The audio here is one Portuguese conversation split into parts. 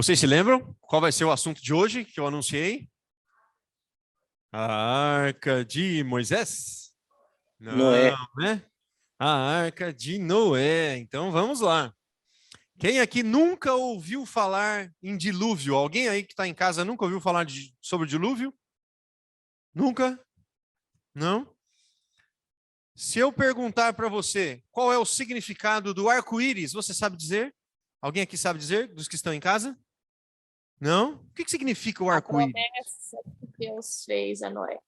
Vocês se lembram qual vai ser o assunto de hoje que eu anunciei? A Arca de Moisés? Noé. Não, né? A Arca de Noé. Então vamos lá. Quem aqui nunca ouviu falar em dilúvio? Alguém aí que está em casa nunca ouviu falar sobre o dilúvio? Nunca? Não? Se eu perguntar para você qual é o significado do arco-íris, você sabe dizer? Alguém aqui sabe dizer, dos que estão em casa? Não? O que significa o A arco-íris? promessa que Deus fez a Noé.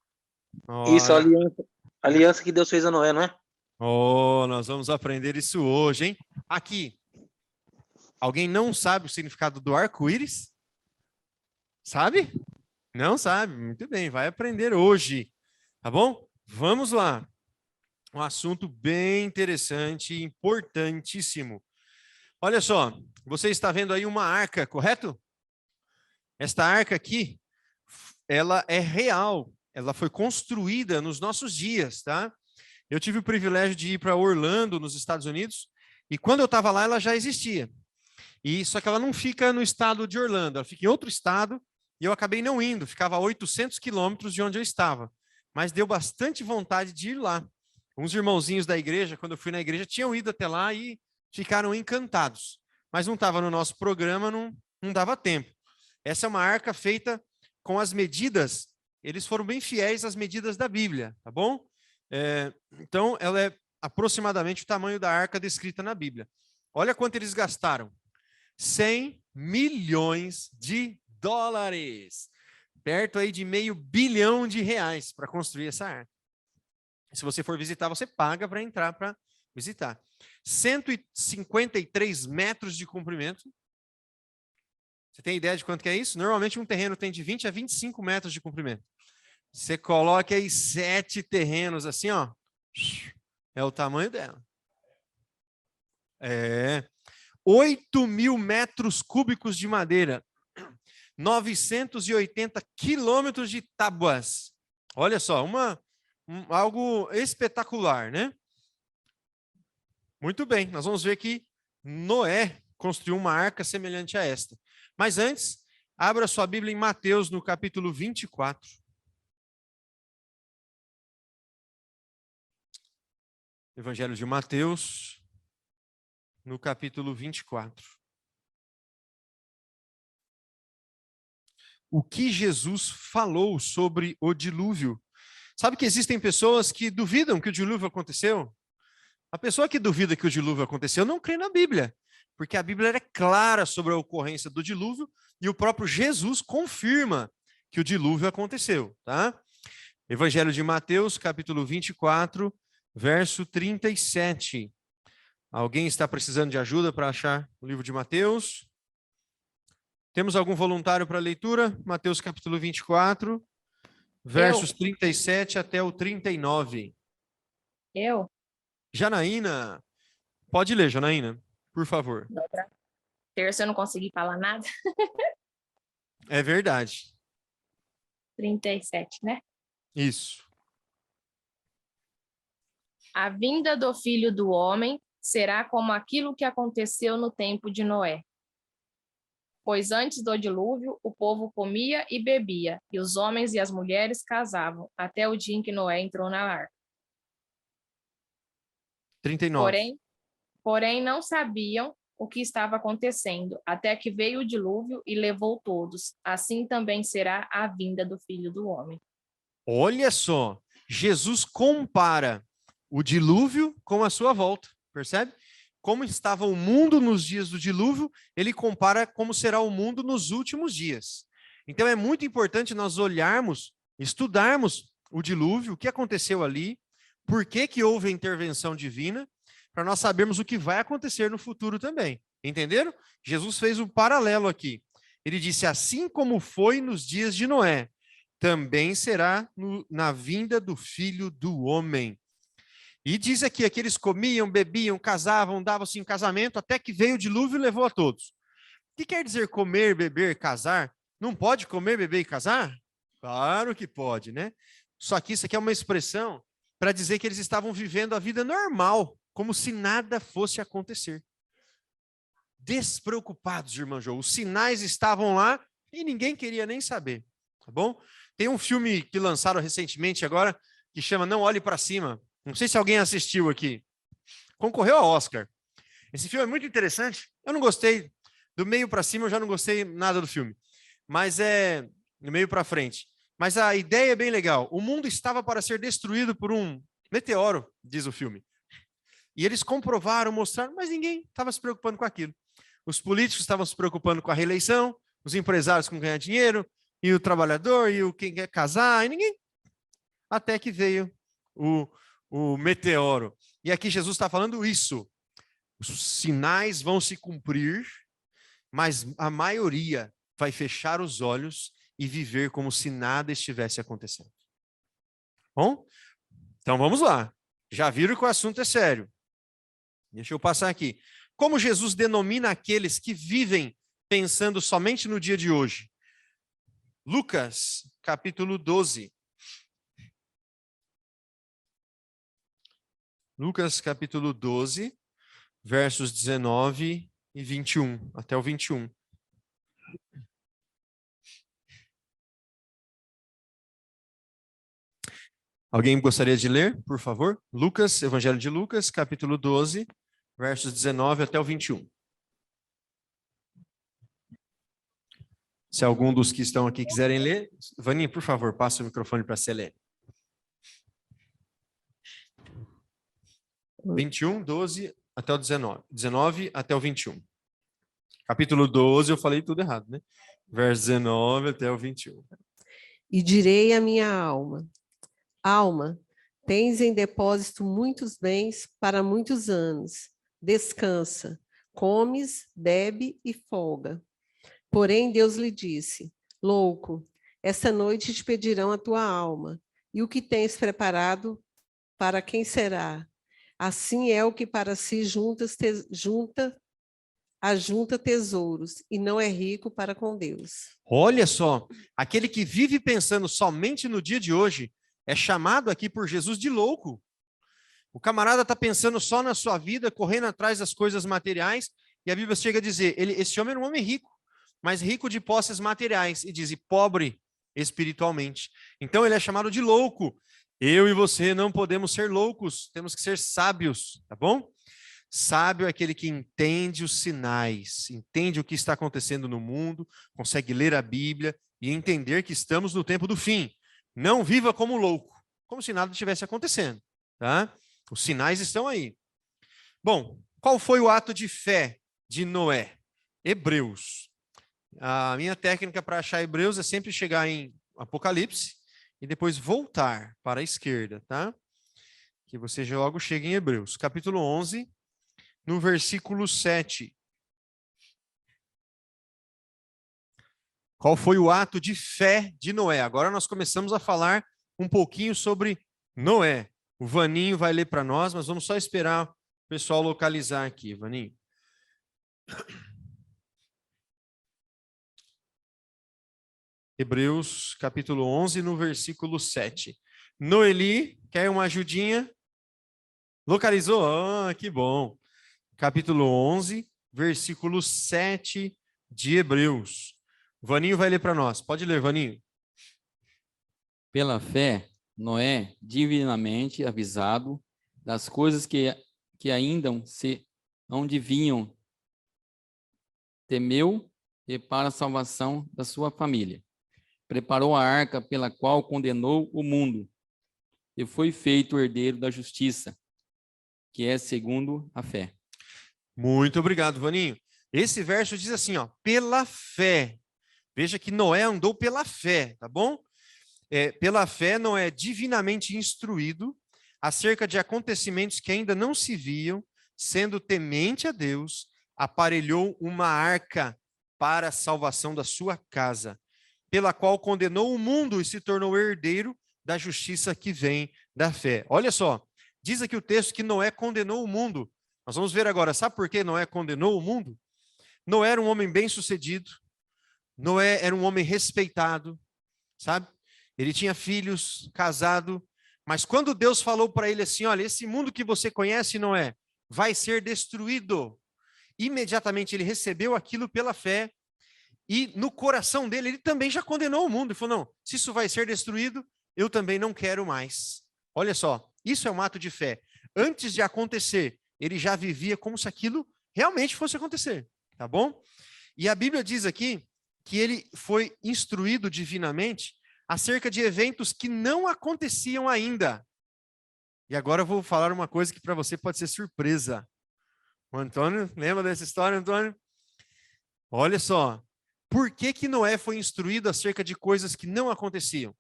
Isso, a Ora, aliança que Deus fez a Noé, não é? oh, nós vamos aprender isso hoje, hein? Aqui, alguém não sabe o significado do arco-íris? Sabe? Não sabe? Muito bem, vai aprender hoje, tá bom? Vamos lá. Um assunto bem interessante e importantíssimo. Olha só, você está vendo aí uma arca, correto? Esta arca aqui, ela é real, ela foi construída nos nossos dias, tá? Eu tive o privilégio de ir para Orlando, nos Estados Unidos, e quando eu estava lá, ela já existia. E só que ela não fica no estado de Orlando, ela fica em outro estado, e eu acabei não indo, ficava a 800 quilômetros de onde eu estava. Mas deu bastante vontade de ir lá. Uns irmãozinhos da igreja, quando eu fui na igreja, tinham ido até lá e ficaram encantados. Mas não estava no nosso programa, não dava tempo. Essa é uma arca feita com as medidas, eles foram bem fiéis às medidas da Bíblia, tá bom? Então, ela é aproximadamente o tamanho da arca descrita na Bíblia. Olha quanto eles gastaram. 100 milhões de dólares. Perto aí de R$500 bilhão para construir essa arca. Se você for visitar, você paga para entrar para visitar. 153 metros de comprimento. Você tem ideia de quanto que é isso? Normalmente um terreno tem de 20 a 25 metros de comprimento. Você coloca aí 7 terrenos assim, ó. É o tamanho dela. 8.000 metros cúbicos de madeira. 980 quilômetros de tábuas. Olha só, algo espetacular, né? Muito bem, nós vamos ver que Noé construiu uma arca semelhante a esta. Mas antes, abra sua Bíblia em Mateus, no capítulo 24. Evangelho de Mateus, no capítulo 24. O que Jesus falou sobre o dilúvio? Sabe que existem pessoas que duvidam que o dilúvio aconteceu? A pessoa que duvida que o dilúvio aconteceu não crê na Bíblia, porque a Bíblia é clara sobre a ocorrência do dilúvio e o próprio Jesus confirma que o dilúvio aconteceu, tá? Evangelho de Mateus, capítulo 24, verso 37. Alguém está precisando de ajuda para achar o livro de Mateus? Temos algum voluntário para a leitura? Mateus capítulo 24, versos 37 até o 39. Eu? Janaína, pode ler, Janaína, por favor. Terça eu não consegui falar nada. É verdade. 37, né? Isso. A vinda do Filho do Homem será como aquilo que aconteceu no tempo de Noé. Pois antes do dilúvio, o povo comia e bebia, e os homens e as mulheres casavam, até o dia em que Noé entrou na arca. 39. Porém não sabiam o que estava acontecendo, até que veio o dilúvio e levou todos. Assim também será a vinda do Filho do Homem. Olha só, Jesus compara o dilúvio com a sua volta, percebe? Como estava o mundo nos dias do dilúvio, ele compara como será o mundo nos últimos dias. Então é muito importante nós olharmos, estudarmos o dilúvio, o que aconteceu ali, por que houve a intervenção divina, para nós sabermos o que vai acontecer no futuro também. Entenderam? Jesus fez um paralelo aqui. Ele disse, assim como foi nos dias de Noé, também será na vinda do Filho do Homem. E diz aqui que eles comiam, bebiam, casavam, davam-se em casamento, até que veio o dilúvio e levou a todos. O que quer dizer comer, beber, casar? Não pode comer, beber e casar? Claro que pode, né? Só que isso aqui é uma expressão para dizer que eles estavam vivendo a vida normal, como se nada fosse acontecer. despreocupados, irmã Jo. Os sinais estavam lá e ninguém queria nem saber, tá bom? Tem um filme que lançaram recentemente agora que chama Não Olhe para Cima. Não sei se alguém assistiu aqui. Concorreu ao Oscar. Esse filme é muito interessante. Eu não gostei. Do meio para cima eu já não gostei nada do filme. Mas é do meio para frente. Mas a ideia é bem legal. O mundo estava para ser destruído por um meteoro, diz o filme. E eles comprovaram, mostraram, mas ninguém estava se preocupando com aquilo. Os políticos estavam se preocupando com a reeleição, os empresários com ganhar dinheiro, e o trabalhador, e o quem quer casar, e ninguém. Até que veio o meteoro. E aqui Jesus está falando isso. Os sinais vão se cumprir, mas a maioria vai fechar os olhos e viver como se nada estivesse acontecendo. Bom? Então vamos lá. Já viram que o assunto é sério. Deixa eu passar aqui. Como Jesus denomina aqueles que vivem pensando somente no dia de hoje? Lucas, capítulo 12. Lucas, capítulo 12, versos 19 e 21, até o 21. Alguém gostaria de ler, por favor? Lucas, Evangelho de Lucas, capítulo 12, versos 19 até o 21. Se algum dos que estão aqui quiserem ler, Vaninha, por favor, passa o microfone para a Selene. 21, 12 até o 19. 19 até o 21. Capítulo 12, eu falei tudo errado, né? Verso 19 até o 21. E direi à minha alma: alma, tens em depósito muitos bens para muitos anos. Descansa, comes, bebe e folga. Porém, Deus lhe disse: louco, esta noite te pedirão a tua alma, e o que tens preparado, para quem será? Assim é o que para si ajunta tesouros, e não é rico para com Deus. Olha só, aquele que vive pensando somente no dia de hoje é chamado aqui por Jesus de louco. O camarada está pensando só na sua vida, correndo atrás das coisas materiais, e a Bíblia chega a dizer, esse homem era um homem rico, mas rico de posses materiais, e diz, e pobre espiritualmente. Então ele é chamado de louco. Eu e você não podemos ser loucos, temos que ser sábios, tá bom? Sábio é aquele que entende os sinais, entende o que está acontecendo no mundo, consegue ler a Bíblia e entender que estamos no tempo do fim. Não viva como louco, como se nada estivesse acontecendo, tá? Os sinais estão aí. Bom, qual foi o ato de fé de Noé? Hebreus. A minha técnica para achar Hebreus é sempre chegar em Apocalipse e depois voltar para a esquerda, tá? Que você já logo chega em Hebreus. Capítulo 11, no versículo 7. Qual foi o ato de fé de Noé? Agora nós começamos a falar um pouquinho sobre Noé. O Vaninho vai ler para nós, mas vamos só esperar o pessoal localizar aqui, Vaninho. Hebreus, capítulo 11, no versículo 7. Noeli, quer uma ajudinha? Localizou? Ah, que bom. Capítulo 11, versículo 7 de Hebreus. Vaninho vai ler para nós. Pode ler, Vaninho. Pela fé, Noé, divinamente avisado das coisas que ainda se não deviam, temeu e para a salvação da sua família. Preparou a arca pela qual condenou o mundo e foi feito herdeiro da justiça, que é segundo a fé. Muito obrigado, Vaninho. Esse verso diz assim, ó, pela fé. Veja que Noé andou pela fé, tá bom? Pela fé, Noé é divinamente instruído acerca de acontecimentos que ainda não se viam, sendo temente a Deus, aparelhou uma arca para a salvação da sua casa, pela qual condenou o mundo e se tornou herdeiro da justiça que vem da fé. Olha só, diz aqui o texto que Noé condenou o mundo. Nós vamos ver agora, sabe por que Noé condenou o mundo? Noé era um homem bem-sucedido, Noé era um homem respeitado, sabe? Ele tinha filhos, casado, mas quando Deus falou para ele assim, olha, esse mundo que você conhece, Noé, vai ser destruído. imediatamente ele recebeu aquilo pela fé, e no coração dele, ele também já condenou o mundo. Ele falou, não, se isso vai ser destruído, eu também não quero mais. Olha só, isso é um ato de fé. Antes de acontecer, ele já vivia como se aquilo realmente fosse acontecer, tá bom? E a Bíblia diz aqui que ele foi instruído divinamente acerca de eventos que não aconteciam ainda. E agora eu vou falar uma coisa que para você pode ser surpresa. O Antônio, lembra dessa história, Antônio? Olha só, por que que Noé foi instruído acerca de coisas que não aconteciam?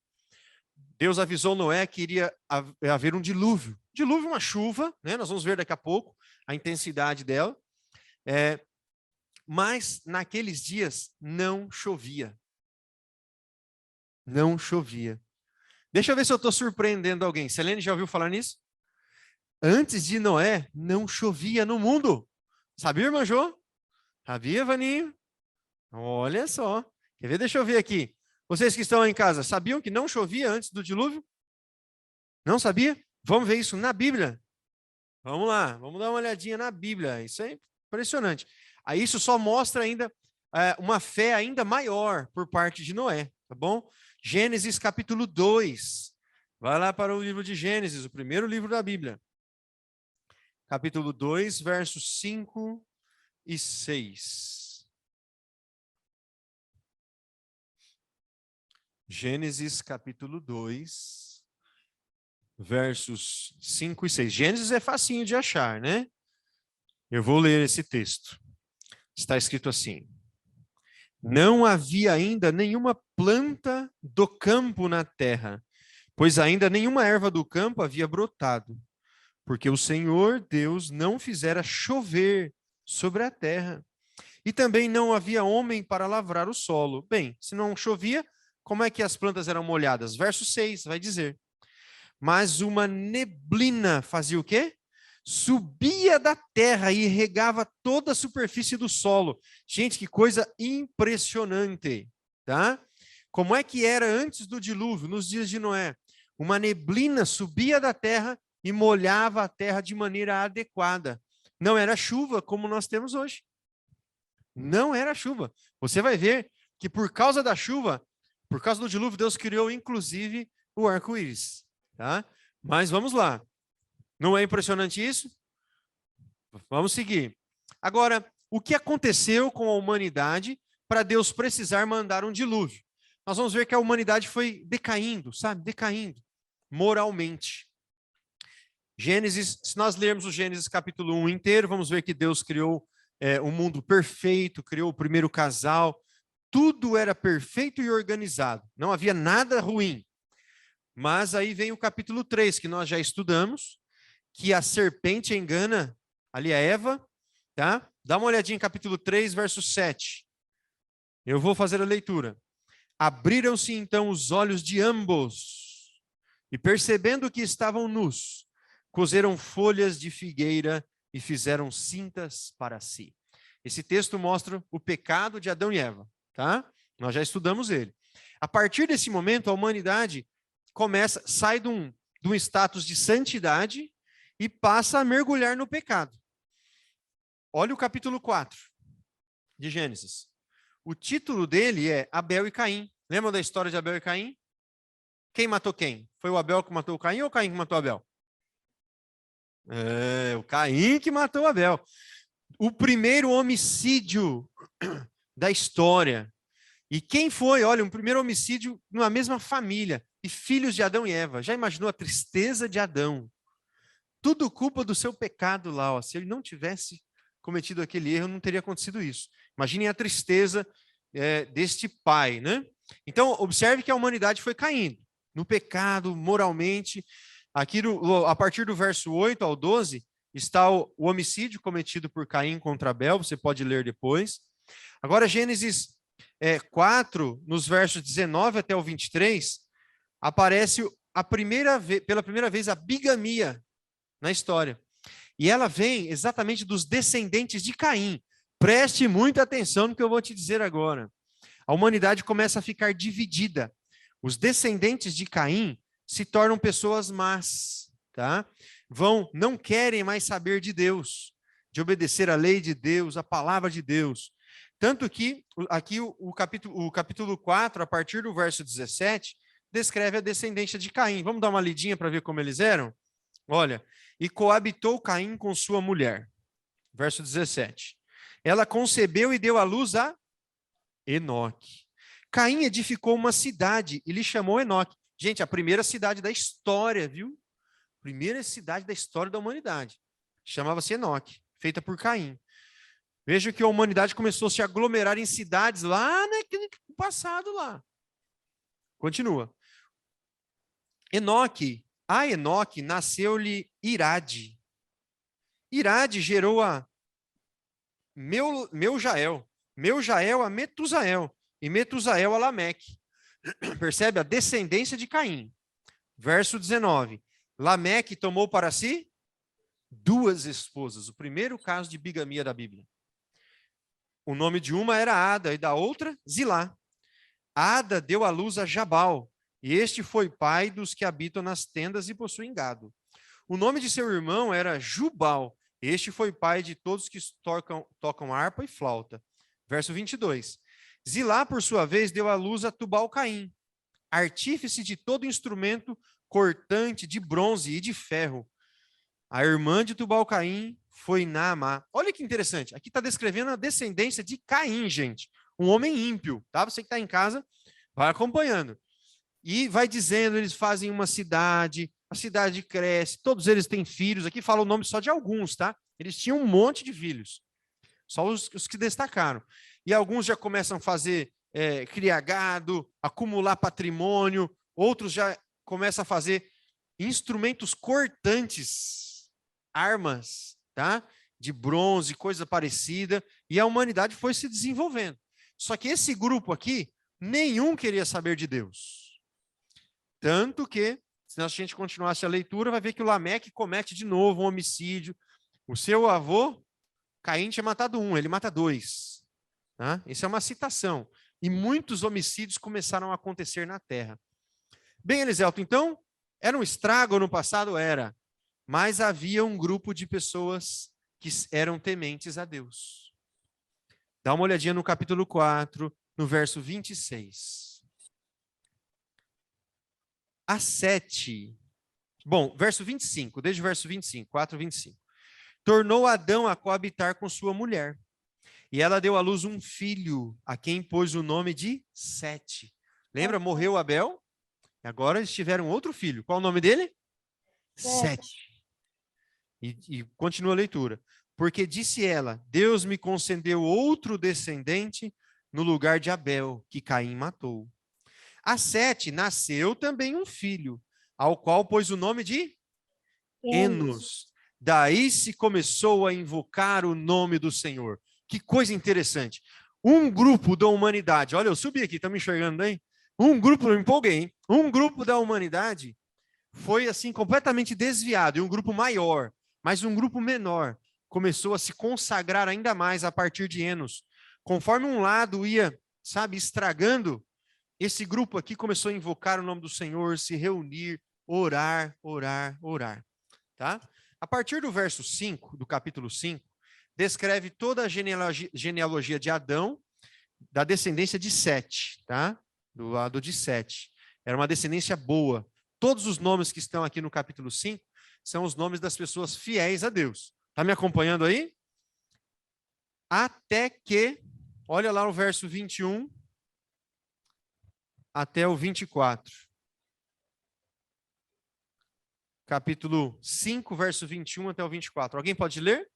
Deus avisou Noé que iria haver um dilúvio. Dilúvio, uma chuva, né? Nós vamos ver daqui a pouco a intensidade dela. Mas naqueles dias não chovia. Não chovia. Deixa eu ver se eu estou surpreendendo alguém. Selene já ouviu falar nisso? Antes de Noé, não chovia no mundo. Sabia, irmã Jô? Sabia, Vaninho? Olha só. Quer ver? Deixa eu ver aqui. Vocês que estão aí em casa, sabiam que não chovia antes do dilúvio? Não sabia? Vamos ver isso na Bíblia. Vamos lá, vamos dar uma olhadinha na Bíblia. Isso é impressionante. Aí isso só mostra ainda uma fé ainda maior por parte de Noé, tá bom? Gênesis capítulo 2. Vai lá para o livro de Gênesis, o primeiro livro da Bíblia. Capítulo 2, versos 5 e 6. Gênesis capítulo 2, versos 5 e 6. Gênesis é facinho de achar, né? Eu vou ler esse texto. Está escrito assim: não havia ainda nenhuma planta do campo na terra, pois ainda nenhuma erva do campo havia brotado, porque o Senhor Deus não fizera chover sobre a terra. E também não havia homem para lavrar o solo. Bem, se não chovia, como é que as plantas eram molhadas? Verso 6 vai dizer: mas uma neblina fazia o quê? Subia da terra e regava toda a superfície do solo. Gente, que coisa impressionante, tá? Como é que era antes do dilúvio, nos dias de Noé? Uma neblina subia da terra e molhava a terra de maneira adequada. Não era chuva como nós temos hoje. Não era chuva. Você vai ver que por causa da chuva, por causa do dilúvio, Deus criou inclusive o arco-íris, tá? Mas vamos lá. Não é impressionante isso? Vamos seguir. Agora, o que aconteceu com a humanidade para Deus precisar mandar um dilúvio? Nós vamos ver que a humanidade foi decaindo, sabe? Decaindo moralmente. Gênesis, se nós lermos o Gênesis capítulo 1 inteiro, vamos ver que Deus criou um mundo perfeito, criou o primeiro casal, tudo era perfeito e organizado, não havia nada ruim. Mas aí vem o capítulo 3, que nós já estudamos, que a serpente engana ali a Eva, tá? Dá uma olhadinha em capítulo 3, verso 7. Eu vou fazer a leitura. Abriram-se então os olhos de ambos, e percebendo que estavam nus, coseram folhas de figueira e fizeram cintas para si. Esse texto mostra o pecado de Adão e Eva, tá? Nós já estudamos ele. A partir desse momento, a humanidade sai de um status de santidade e passa a mergulhar no pecado. Olha o capítulo 4 de Gênesis. O título dele é Abel e Caim. Lembra da história de Abel e Caim? Quem matou quem? Foi o Abel que matou o Caim ou o Caim que matou o Abel? O Caim que matou o Abel. O primeiro homicídio da história. E quem foi? Olha, um primeiro homicídio numa mesma família. E filhos de Adão e Eva. Já imaginou a tristeza de Adão? Tudo culpa do seu pecado lá. Ó. Se ele não tivesse cometido aquele erro, não teria acontecido isso. Imaginem a tristeza deste pai, né? Então, observe que a humanidade foi caindo no pecado, moralmente. Aqui, a partir do verso 8 ao 12, está o homicídio cometido por Caim contra Abel. Você pode ler depois. Agora, Gênesis 4, nos versos 19 até o 23, aparece pela primeira vez a bigamia na história. E ela vem exatamente dos descendentes de Caim. Preste muita atenção no que eu vou te dizer agora. A humanidade começa a ficar dividida. Os descendentes de Caim se tornam pessoas más, tá? Não querem mais saber de Deus. de obedecer a lei de Deus, a palavra de Deus. Tanto que aqui o capítulo 4, a partir do verso 17, descreve a descendência de Caim. Vamos dar uma lidinha para ver como eles eram? Olha, e coabitou Caim com sua mulher. Verso 17. Ela concebeu e deu à luz a Enoque. Caim edificou uma cidade e lhe chamou Enoque. Gente, a primeira cidade da história, viu? Primeira cidade da história da humanidade. Chamava-se Enoque, feita por Caim. Veja que a humanidade começou a se aglomerar em cidades lá naquele passado lá. Continua. A Enoque nasceu-lhe Irade. Irade gerou a Meujael. Meujael a Metusael. E Metusael a Lameque. Percebe? A descendência de Caim. Verso 19. Lameque tomou para si 2 esposas. O primeiro caso de bigamia da Bíblia. O nome de uma era Ada e da outra Zilá. Ada deu à luz a Jabal. E este foi pai dos que habitam nas tendas e possuem gado. O nome de seu irmão era Jubal. Este foi pai de todos que tocam harpa e flauta. Verso 22. Zilá, por sua vez, deu à luz a Tubal-Caim, artífice de todo instrumento cortante de bronze e de ferro. A irmã de Tubal-Caim foi Naamá. Olha que interessante. Aqui está descrevendo a descendência de Caim, gente. Um homem ímpio, tá? Você que está em casa, vai acompanhando. E vai dizendo, eles fazem uma cidade, a cidade cresce, todos eles têm filhos. Aqui fala o nome só de alguns, tá? Eles tinham um monte de filhos. Só os que destacaram. E alguns já começam a fazer, criar gado, acumular patrimônio. Outros já começam a fazer instrumentos cortantes, armas, tá? De bronze, coisa parecida. E a humanidade foi se desenvolvendo. Só que esse grupo aqui, nenhum queria saber de Deus. Tanto que, se a gente continuasse a leitura, vai ver que o Lameque comete de novo um homicídio. O seu avô, Caim, tinha matado 1, ele mata 2. Tá? Isso é uma citação. E muitos homicídios começaram a acontecer na terra. Bem, Eliselto, então, era um estrago no passado? Era. Mas havia um grupo de pessoas que eram tementes a Deus. Dá uma olhadinha no capítulo 4, no verso 26. A 7. Bom, verso 25, desde o verso 25, 4, 25. Tornou Adão a coabitar com sua mulher. E ela deu à luz um filho, a quem pôs o nome de Sete. Lembra? Morreu Abel. Agora eles tiveram outro filho. Qual o nome dele? Sete. E continua a leitura. Porque disse ela, Deus me concedeu outro descendente no lugar de Abel, que Caim matou. A Sete nasceu também um filho, ao qual pôs o nome de Enos. Daí se começou a invocar o nome do Senhor. Que coisa interessante. Um grupo da humanidade, olha, eu subi aqui, tá me enxergando aí? Um grupo, eu me empolguei, hein? Um grupo da humanidade foi assim completamente desviado, e um grupo maior, mas um grupo menor começou a se consagrar ainda mais a partir de Enos. Conforme um lado ia, sabe, estragando, esse grupo aqui começou a invocar o nome do Senhor, se reunir, orar, orar, orar. Tá? A partir do verso 5, do capítulo 5, descreve toda a genealogia de Adão, da descendência de Sete, tá? Do lado de Sete. Era uma descendência boa. Todos os nomes que estão aqui no capítulo 5 são os nomes das pessoas fiéis a Deus. Está me acompanhando aí? Até que, olha lá o verso 21 até o 24. Capítulo 5, verso 21 até o 24. Alguém pode ler?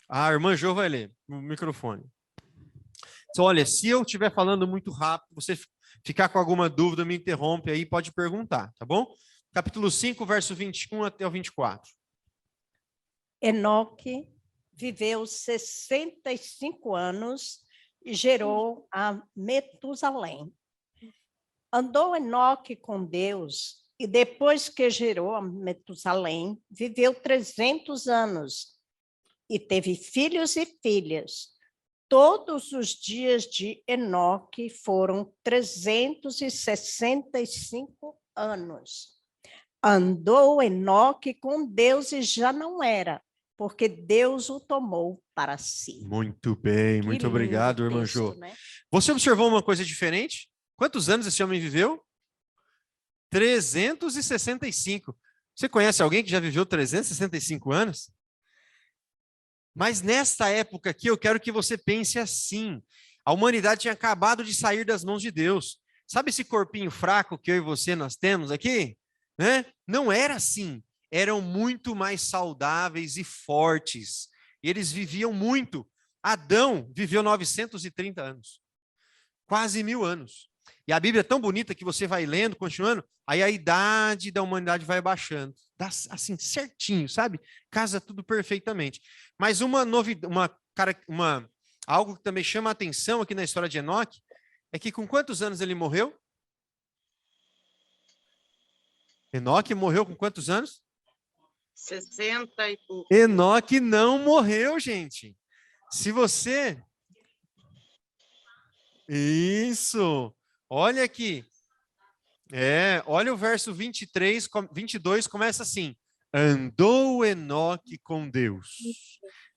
A irmã Jo vai ler no microfone. Então, olha, se eu estiver falando muito rápido, você ficar com alguma dúvida, me interrompe aí, pode perguntar, tá bom? Capítulo 5, verso 21 até o 24. Enoque viveu 65 anos e gerou a Metusalém. Andou Enoque com Deus e depois que gerou a Metusalém, viveu 300 anos e teve filhos e filhas. Todos os dias de Enoque foram 365 anos. Andou Enoque com Deus e já não era, porque Deus o tomou para si. Muito bem, Que muito lindo obrigado, irmã texto, Jô. né? Você observou uma coisa diferente? Quantos anos esse homem viveu? 365. Você conhece alguém que já viveu 365 anos? Mas nesta época aqui, eu quero que você pense assim. A humanidade tinha acabado de sair das mãos de Deus. Sabe esse corpinho fraco que eu e você nós temos aqui? Né? Não era assim. Eram muito mais saudáveis e fortes. E eles viviam muito. Adão viveu 930 anos. Quase 1000 anos. E a Bíblia é tão bonita que você vai lendo, continuando, aí a idade da humanidade vai baixando. Dá assim, certinho, sabe? Casa tudo perfeitamente. Mas uma novidade, algo que também chama a atenção aqui na história de Enoque, é que com quantos anos ele morreu? Enoque morreu com quantos anos? 60 e pouco. Enoque não morreu, gente. Se você... Isso! Olha aqui. Olha o verso 22, começa assim. Andou Enoque com Deus.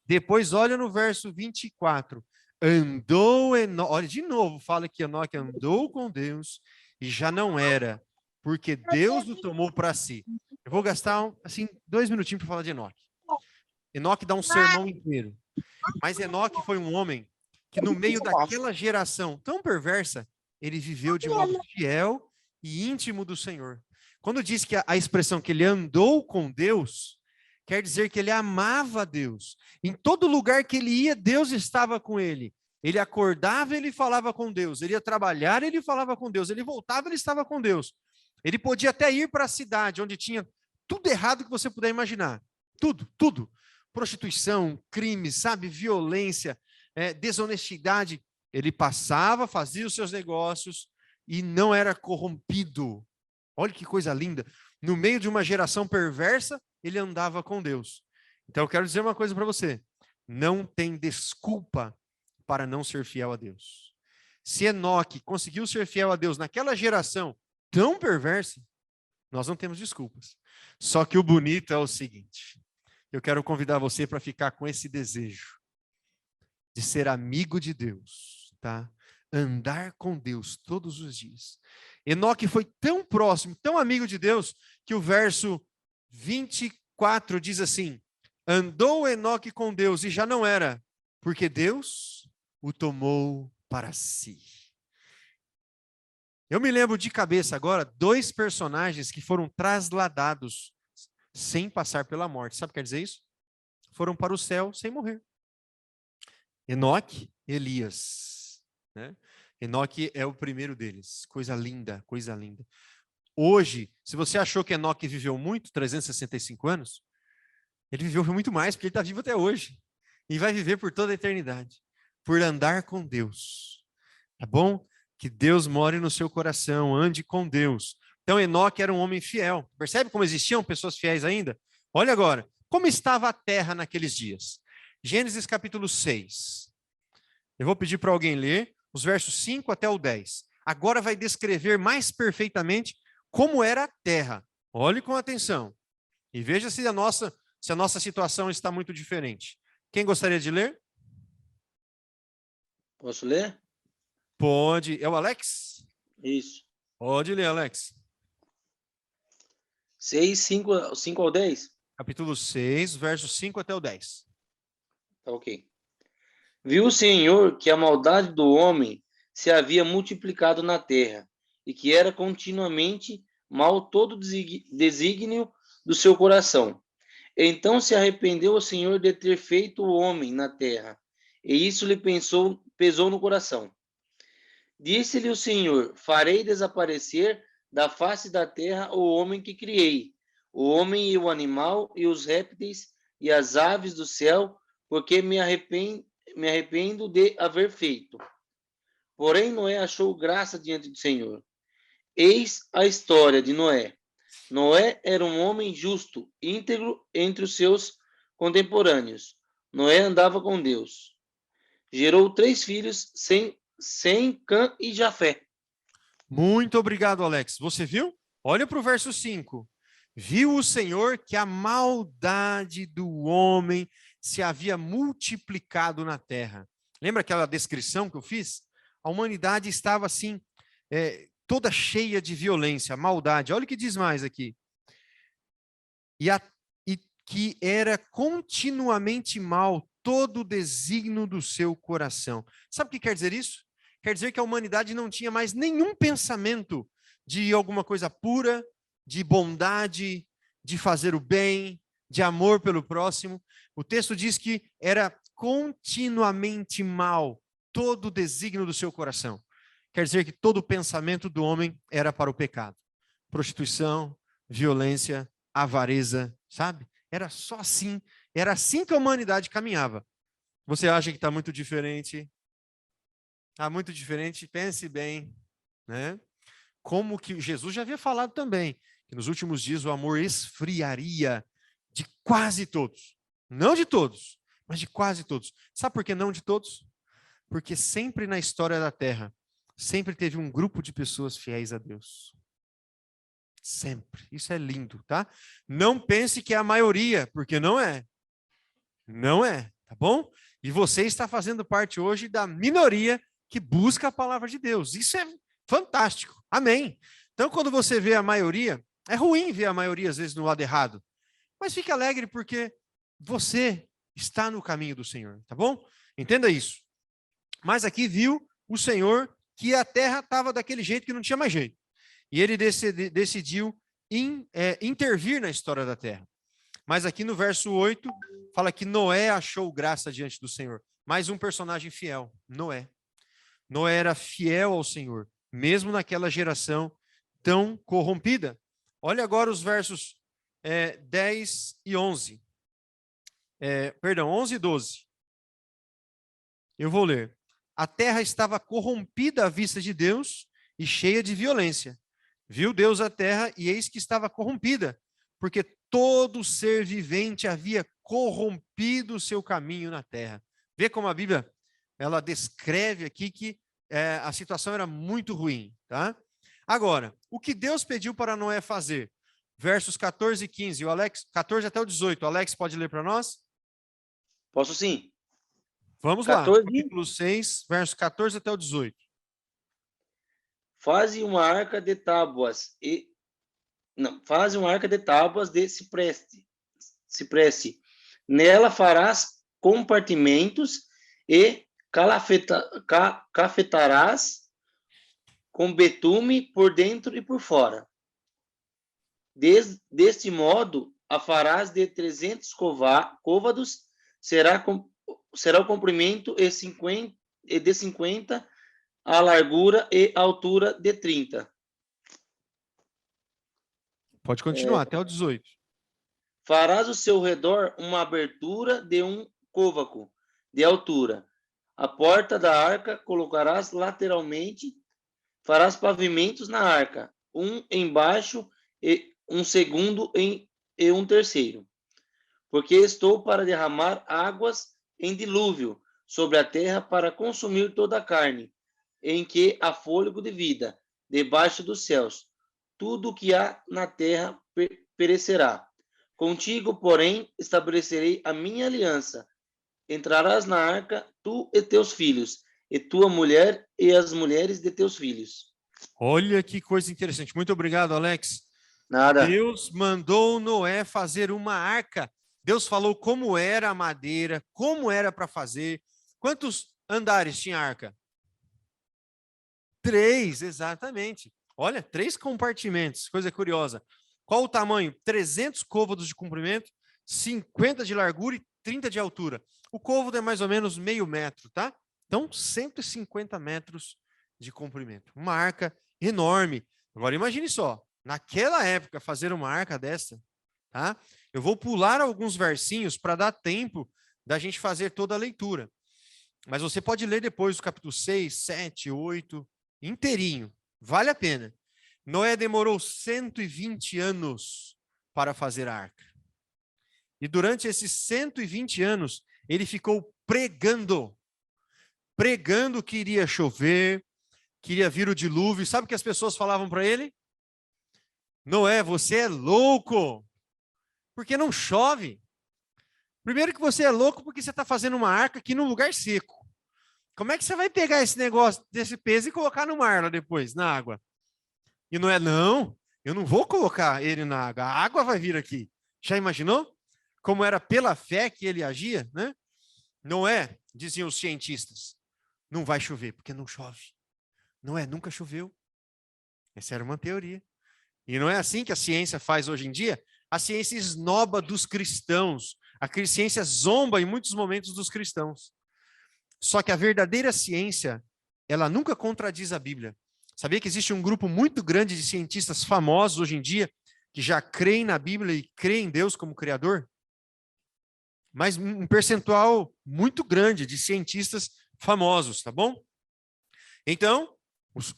Depois olha no verso 24. Andou Enoque, olha de novo, fala que Enoque andou com Deus e já não era, porque Deus o tomou para si. Eu vou gastar, assim, 2 minutinhos para falar de Enoque. Enoque dá um sermão inteiro. Mas Enoque foi um homem que no meio daquela geração tão perversa, ele viveu de modo fiel e íntimo do Senhor. Quando diz que a expressão que ele andou com Deus, quer dizer que ele amava Deus. Em todo lugar que ele ia, Deus estava com ele. Ele acordava, ele falava com Deus. Ele ia trabalhar, ele falava com Deus. Ele voltava, ele estava com Deus. Ele podia até ir para a cidade, onde tinha tudo errado que você puder imaginar. Tudo, tudo. Prostituição, crimes, sabe? Violência, desonestidade. Ele passava, fazia os seus negócios e não era corrompido. Olha que coisa linda. No meio de uma geração perversa, ele andava com Deus. Então eu quero dizer uma coisa para você. Não tem desculpa para não ser fiel a Deus. Se Enoque conseguiu ser fiel a Deus naquela geração tão perversa, nós não temos desculpas. Só que o bonito é o seguinte. Eu quero convidar você para ficar com esse desejo de ser amigo de Deus, tá? Andar com Deus todos os dias. Enoque foi tão próximo, tão amigo de Deus, que o verso 24 diz assim: andou Enoque com Deus e já não era, porque Deus o tomou para si. Eu me lembro de cabeça agora 2 personagens que foram trasladados sem passar pela morte. Sabe o que quer dizer isso? Foram para o céu sem morrer. Enoque e Elias, né? Enoque é o primeiro deles. Coisa linda, coisa linda. Hoje, se você achou que Enoque viveu muito, 365 anos, ele viveu muito mais, porque ele está vivo até hoje. E vai viver por toda a eternidade. Por andar com Deus. Tá bom? Que Deus more no seu coração, ande com Deus. Então, Enoque era um homem fiel. Percebe como existiam pessoas fiéis ainda? Olha agora, como estava a terra naqueles dias? Gênesis capítulo 6. Eu vou pedir para alguém ler os versos 5 até o 10. Agora vai descrever mais perfeitamente como era a terra. Olhe com atenção. E veja se a nossa situação está muito diferente. Quem gostaria de ler? Posso ler? Pode. É o Alex? Isso. Pode ler, Alex. 6, 5 ao 10? Capítulo 6, versos 5 até o 10. Tá ok. Viu o Senhor que a maldade do homem se havia multiplicado na terra, e que era continuamente mal todo desígnio do seu coração. Então se arrependeu o Senhor de ter feito o homem na terra, e isso lhe pesou no coração. Disse-lhe o Senhor: farei desaparecer da face da terra o homem que criei, o homem e o animal e os répteis e as aves do céu, porque me arrependo de haver feito. Porém Noé achou graça diante do Senhor. Eis a história de Noé. Noé era um homem justo, íntegro entre os seus contemporâneos. Noé andava com Deus. Gerou 3 filhos, Sem, Cã e Jafé. Muito obrigado, Alex. Você viu? Olha para o verso 5. Viu o Senhor que a maldade do homem se havia multiplicado na terra. Lembra aquela descrição que eu fiz? A humanidade estava assim, toda cheia de violência, maldade. Olha o que diz mais aqui. E que era continuamente mal todo o desígnio do seu coração. Sabe o que quer dizer isso? Quer dizer que a humanidade não tinha mais nenhum pensamento de alguma coisa pura, de bondade, de fazer o bem, de amor pelo próximo. O texto diz que era continuamente mal todo o desígnio do seu coração. Quer dizer que todo o pensamento do homem era para o pecado. Prostituição, violência, avareza, sabe? Era só assim, era assim que a humanidade caminhava. Você acha que está muito diferente? Está muito diferente? Pense bem, né? Como que Jesus já havia falado também, que nos últimos dias o amor esfriaria de quase todos. Não de todos, mas de quase todos. Sabe por que não de todos? Porque sempre na história da Terra, sempre teve um grupo de pessoas fiéis a Deus. Sempre. Isso é lindo, tá? Não pense que é a maioria, porque não é. Não é, tá bom? E você está fazendo parte hoje da minoria que busca a palavra de Deus. Isso é fantástico. Amém. Então, quando você vê a maioria, é ruim ver a maioria às vezes no lado errado. Mas fique alegre porque você está no caminho do Senhor, tá bom? Entenda isso. Mas aqui viu o Senhor que a terra estava daquele jeito que não tinha mais jeito. E ele decidiu intervir na história da terra. Mas aqui no verso 8, fala que Noé achou graça diante do Senhor. Mais um personagem fiel, Noé. Noé era fiel ao Senhor, mesmo naquela geração tão corrompida. Olha agora os versos 10 e 11. 11 e 12. Eu vou ler. A terra estava corrompida à vista de Deus e cheia de violência. Viu Deus a terra e eis que estava corrompida, porque todo ser vivente havia corrompido o seu caminho na terra. Vê como a Bíblia ela descreve aqui que a situação era muito ruim, tá? Agora, o que Deus pediu para Noé fazer? Versos 14 e 15, o Alex, 14 até o 18. O Alex pode ler para nós? Posso sim. Vamos 14. lá, capítulo 6, versos 14 até o 18. Faze uma arca de tábuas de cipreste. Nela farás compartimentos e cafetarás com betume por dentro e por fora. Deste modo, a farás de 300 côvados, será o comprimento de 50, a largura e a altura de 30. Pode continuar, até o 18. Farás ao seu redor uma abertura de um côvaco de altura. A porta da arca colocarás lateralmente. Farás pavimentos na arca, um embaixo e um segundo e um terceiro. Porque estou para derramar águas em dilúvio sobre a terra para consumir toda a carne, em que há fôlego de vida, debaixo dos céus. Tudo o que há na terra perecerá. Contigo, porém, estabelecerei a minha aliança. Entrarás na arca, tu e teus filhos, e tua mulher e as mulheres de teus filhos. Olha que coisa interessante. Muito obrigado, Alex. Nada. Deus mandou Noé fazer uma arca. Deus falou como era a madeira, como era para fazer. Quantos andares tinha a arca? 3, exatamente. Olha, 3 compartimentos, coisa curiosa. Qual o tamanho? 300 côvados de comprimento, 50 de largura e 30 de altura. O côvado é mais ou menos meio metro, tá? Então, 150 metros de comprimento. Uma arca enorme. Agora, imagine só, naquela época, fazer uma arca dessa, tá? Eu vou pular alguns versinhos para dar tempo da gente fazer toda a leitura. Mas você pode ler depois o capítulo 6, 7, 8, inteirinho. Vale a pena. Noé demorou 120 anos para fazer a arca. E durante esses 120 anos, ele ficou pregando que iria chover, que iria vir o dilúvio. Sabe o que as pessoas falavam para ele? Noé, você é louco, porque não chove. Primeiro que você é louco porque você está fazendo uma arca aqui num lugar seco. Como é que você vai pegar esse negócio desse peso e colocar no mar lá depois, na água? E Noé, não, eu não vou colocar ele na água, a água vai vir aqui. Já imaginou? Como era pela fé que ele agia, né? Noé, diziam os cientistas, não vai chover, porque não chove. Noé, nunca choveu. Essa era uma teoria. E não é assim que a ciência faz hoje em dia? A ciência esnoba dos cristãos. A ciência zomba em muitos momentos dos cristãos. Só que a verdadeira ciência, ela nunca contradiz a Bíblia. Sabia que existe um grupo muito grande de cientistas famosos hoje em dia que já creem na Bíblia e creem em Deus como Criador? Mas um percentual muito grande de cientistas famosos, tá bom? Então,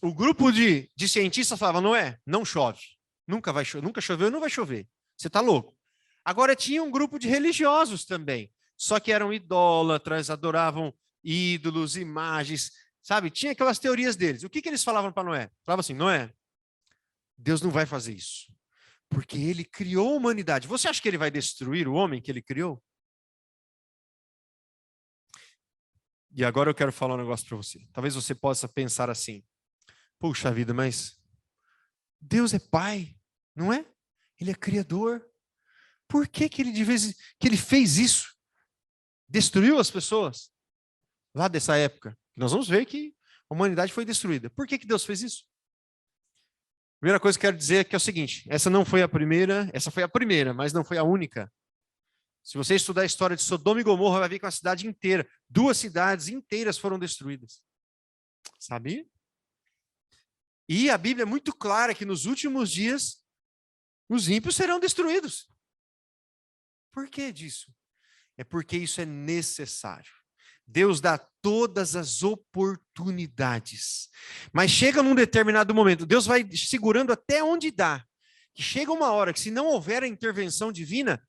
o grupo de cientistas falava, não chove. Nunca choveu, não vai chover. Você está louco. Agora tinha um grupo de religiosos também, só que eram idólatras, adoravam ídolos, imagens, sabe? Tinha aquelas teorias deles. O que eles falavam para Noé? Falavam assim, Noé, Deus não vai fazer isso, porque ele criou a humanidade. Você acha que ele vai destruir o homem que ele criou? E agora eu quero falar um negócio para você. Talvez você possa pensar assim, puxa vida, mas Deus é pai, não é? Ele é criador. Por que que ele que ele fez isso? Destruiu as pessoas? Lá dessa época. Nós vamos ver que a humanidade foi destruída. Por que que Deus fez isso? Primeira coisa que eu quero dizer é que é o seguinte, essa foi a primeira, mas não foi a única. Se você estudar a história de Sodoma e Gomorra, vai ver que uma cidade inteira, 2 cidades inteiras foram destruídas. Sabia? E a Bíblia é muito clara que nos últimos dias os ímpios serão destruídos. Por que disso? É porque isso é necessário. Deus dá todas as oportunidades. Mas chega num determinado momento, Deus vai segurando até onde dá. Que chega uma hora que se não houver a intervenção divina,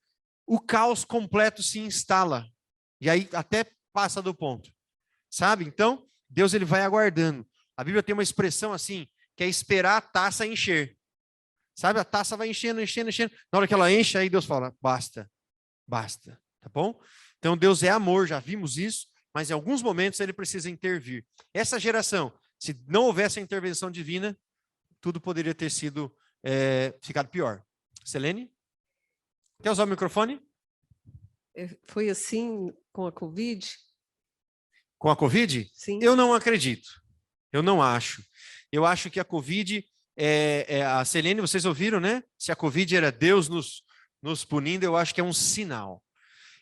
o caos completo se instala. E aí até passa do ponto. Sabe? Então, Deus ele vai aguardando. A Bíblia tem uma expressão assim, que é esperar a taça encher. Sabe? A taça vai enchendo, enchendo, enchendo. Na hora que ela enche, aí Deus fala, basta, basta. Tá bom? Então, Deus é amor, já vimos isso, mas em alguns momentos ele precisa intervir. Essa geração, se não houvesse a intervenção divina, tudo poderia ter sido, ficado pior. Selene? Quer usar o microfone? Foi assim com a Covid? Com a Covid? Sim. Eu não acredito. Eu não acho. Eu acho que a Covid, a Selene, vocês ouviram, né? Se a Covid era Deus nos punindo, eu acho que é um sinal.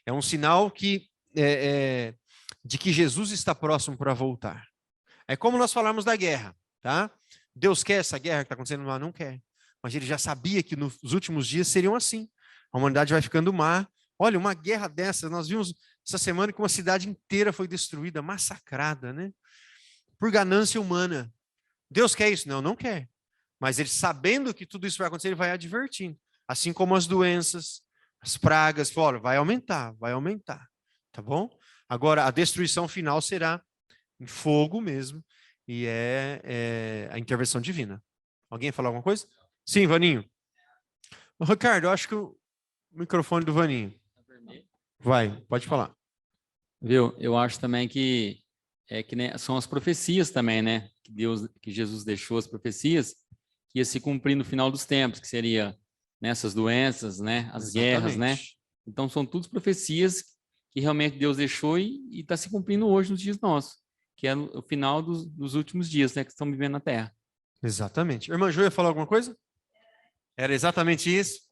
É um sinal de que Jesus está próximo para voltar. É como nós falamos da guerra, tá? Deus quer essa guerra que está acontecendo lá? Não quer. Mas ele já sabia que nos últimos dias seriam assim. A humanidade vai ficando má. Olha, uma guerra dessa, nós vimos essa semana que uma cidade inteira foi destruída, massacrada, né? Por ganância humana. Deus quer isso? Não, não quer. Mas ele, sabendo que tudo isso vai acontecer, ele vai advertindo. Assim como as doenças, as pragas, olha, vai aumentar, tá bom? Agora, a destruição final será em fogo mesmo, e é a intervenção divina. Alguém falar alguma coisa? Sim, Vaninho. Ricardo, eu acho que o microfone do Vaninho. Vai, pode falar. Viu? Eu acho também que né, são as profecias também, né? Que Jesus deixou as profecias que ia se cumprir no final dos tempos, que seria nessas doenças, né? As guerras, né? Então são todas profecias que realmente Deus deixou e está se cumprindo hoje nos dias nossos, que é o final dos últimos dias, né? Que estão vivendo na Terra. Exatamente. Irmã Ju ia falar alguma coisa? Era exatamente isso?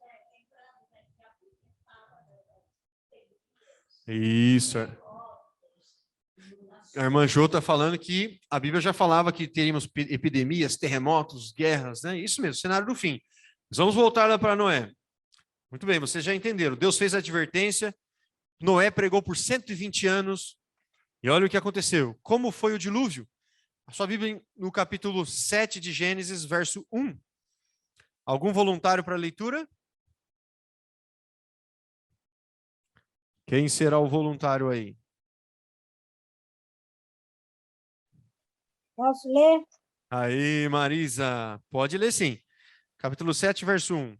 Isso. A irmã Jô está falando que a Bíblia já falava que teríamos epidemias, terremotos, guerras, né? Isso mesmo, cenário do fim. Mas vamos voltar lá para Noé. Muito bem, vocês já entenderam. Deus fez a advertência, Noé pregou por 120 anos, e olha o que aconteceu. Como foi o dilúvio? A sua Bíblia no capítulo 7 de Gênesis, verso 1. Algum voluntário para a leitura? Quem será o voluntário aí? Posso ler? Aí, Marisa, pode ler sim. Capítulo 7, verso 1.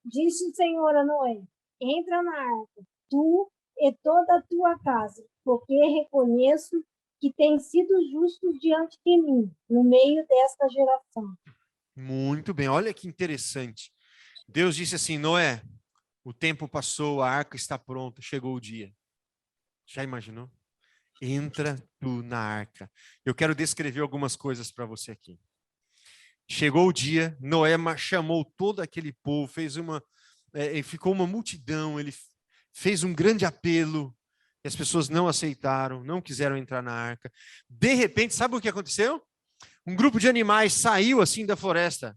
Disse o Senhor a Noé: entra na arca, tu e toda a tua casa, porque reconheço que tens sido justo diante de mim, no meio desta geração. Muito bem, olha que interessante. Deus disse assim, Noé, o tempo passou, a arca está pronta, chegou o dia. Já imaginou? Entra tu na arca. Eu quero descrever algumas coisas para você aqui. Chegou o dia, Noé chamou todo aquele povo, ficou uma multidão, ele fez um grande apelo, e as pessoas não aceitaram, não quiseram entrar na arca. De repente, sabe o que aconteceu? Um grupo de animais saiu assim da floresta,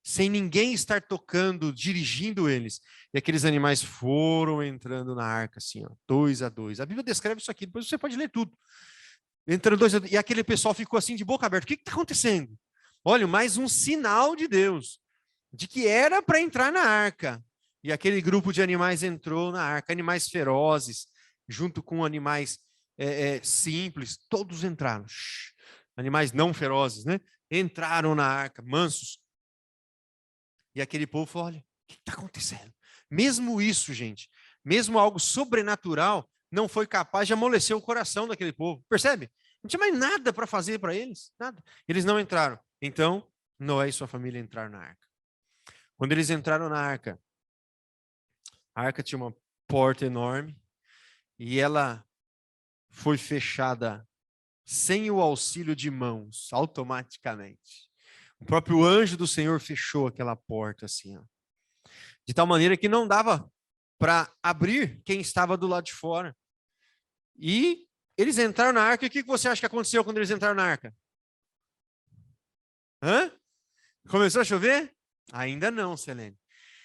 sem ninguém estar tocando, dirigindo eles. E aqueles animais foram entrando na arca, assim, ó, 2 a 2. A Bíblia descreve isso aqui, depois você pode ler tudo. Entrando 2 a 2, e aquele pessoal ficou assim de boca aberta. O que está acontecendo? Olha, mais um sinal de Deus, de que era para entrar na arca. E aquele grupo de animais entrou na arca, animais ferozes, junto com animais simples, todos entraram. Animais não ferozes, né? Entraram na arca, mansos. E aquele povo falou, olha, o que está acontecendo? Mesmo isso, gente, mesmo algo sobrenatural, não foi capaz de amolecer o coração daquele povo. Percebe? Não tinha mais nada para fazer para eles, nada. Eles não entraram. Então, Noé e sua família entraram na arca. Quando eles entraram na arca, a arca tinha uma porta enorme e ela foi fechada sem o auxílio de mãos, automaticamente. O próprio anjo do Senhor fechou aquela porta assim, ó, de tal maneira que não dava para abrir quem estava do lado de fora. E eles entraram na arca, e o que você acha que aconteceu quando eles entraram na arca? Começou a chover? Ainda não, Selene.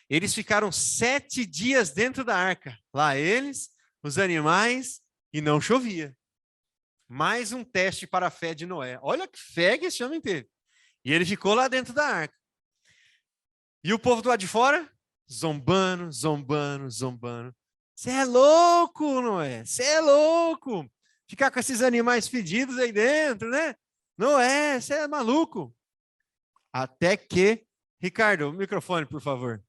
Eles ficaram 7 dias dentro da arca. Lá eles, os animais, e não chovia. Mais um teste para a fé de Noé. Olha que fé que esse homem teve. E ele ficou lá dentro da arca. E o povo do lado de fora? Zombando, zombando, zombando. Você é louco, Noé? Você é louco. Ficar com esses animais fedidos aí dentro, né? Noé, você é maluco. Até que... Ricardo, o microfone, por favor.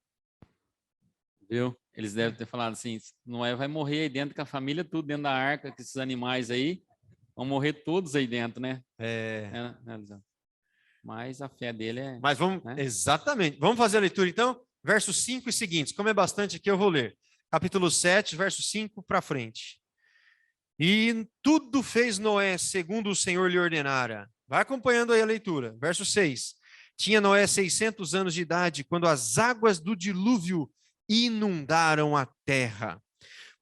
Viu? Eles devem ter falado assim, Noé vai morrer aí dentro com a família, tudo dentro da arca, com esses animais aí, vão morrer todos aí dentro, né? Mas a fé dele é... Mas vamos, né? Exatamente. Vamos fazer a leitura, então? Versos 5 e seguintes. Como é bastante aqui, eu vou ler. Capítulo 7, verso 5 para frente. E tudo fez Noé segundo o Senhor lhe ordenara. Vai acompanhando aí a leitura. Verso 6. Tinha Noé 600 anos de idade, quando as águas do dilúvio inundaram a terra.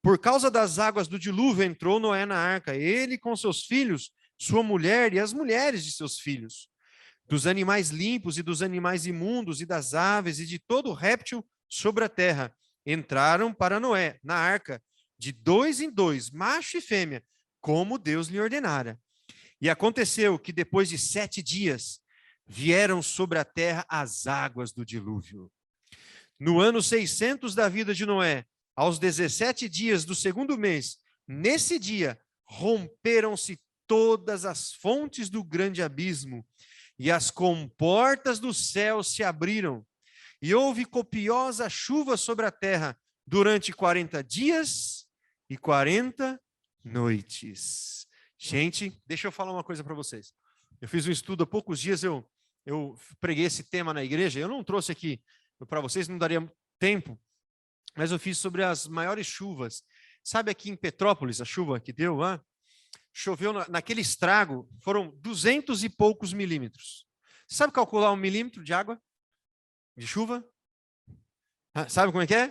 Por causa das águas do dilúvio entrou Noé na arca, ele com seus filhos, sua mulher e as mulheres de seus filhos. Dos animais limpos e dos animais imundos e das aves e de todo réptil sobre a terra, entraram para Noé na arca, de 2 em 2, macho e fêmea, como Deus lhe ordenara. E aconteceu que depois de 7 dias, vieram sobre a terra as águas do dilúvio. No ano 600 da vida de Noé, aos 17 dias do 2º mês, nesse dia, romperam-se todas as fontes do grande abismo, e as comportas do céu se abriram, e houve copiosa chuva sobre a terra durante 40 dias e 40 noites. Gente, deixa eu falar uma coisa para vocês. Eu fiz um estudo há poucos dias, eu preguei esse tema na igreja, eu não trouxe aqui para vocês, não daria tempo, mas eu fiz sobre as maiores chuvas. Sabe aqui em Petrópolis, a chuva que deu lá? Choveu naquele estrago, foram 200 e poucos milímetros. Sabe calcular 1 milímetro de água? De chuva? Sabe como é que é?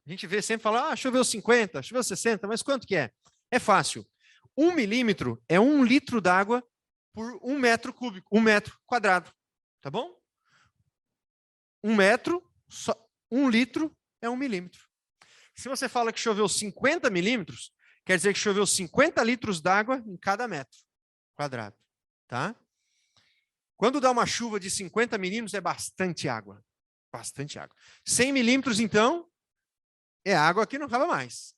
A gente vê sempre falar, choveu 50, choveu 60, mas quanto que é? É fácil. 1 milímetro é 1 litro d'água por 1 metro cúbico, 1 metro quadrado. Tá bom? 1 metro, 1 litro é 1 milímetro. Se você fala que choveu 50 milímetros, quer dizer que choveu 50 litros d'água em cada metro quadrado. Tá? Quando dá uma chuva de 50 milímetros, é bastante água. Bastante água. 100 milímetros, então, é água que não acaba mais.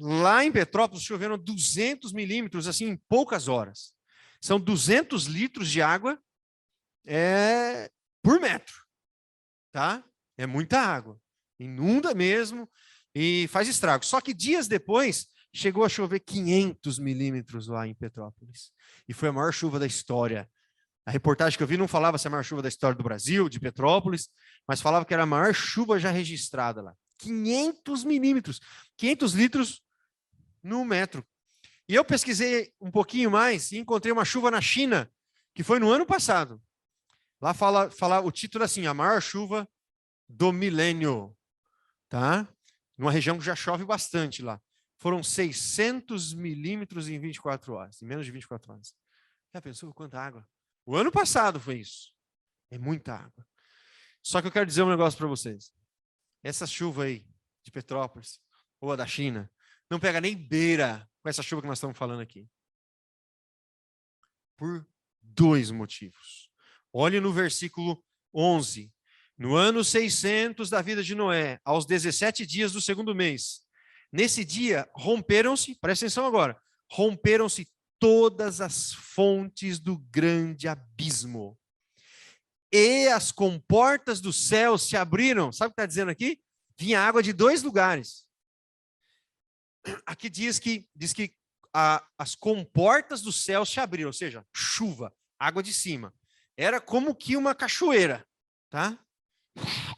Lá em Petrópolis, choveram 200 milímetros, assim, em poucas horas. São 200 litros de água por metro. tá? É muita água. Inunda mesmo e faz estrago. Só que dias depois, chegou a chover 500 milímetros lá em Petrópolis. E foi a maior chuva da história. A reportagem que eu vi não falava se é a maior chuva da história do Brasil, de Petrópolis, mas falava que era a maior chuva já registrada lá. 500 milímetros. 500 litros no metro. E eu pesquisei um pouquinho mais e encontrei uma chuva na China, que foi no ano passado. Lá fala o título assim, a maior chuva do milênio, tá? Numa região que já chove bastante lá. Foram 600 milímetros em 24 horas, em menos de 24 horas. Já pensou quanta água? O ano passado foi isso. É muita água. Só que eu quero dizer um negócio para vocês. Essa chuva aí, de Petrópolis, ou a da China, não pega nem beira com essa chuva que nós estamos falando aqui. Por 2 motivos. Olhe no versículo 11. No ano 600 da vida de Noé, aos 17 dias do 2º mês, nesse dia romperam-se, presta atenção agora, romperam-se todas as fontes do grande abismo. E as comportas do céu se abriram. Sabe o que está dizendo aqui? Vinha água de 2 lugares. Aqui diz que as comportas do céu se abriram, ou seja, chuva, água de cima. Era como que uma cachoeira, tá?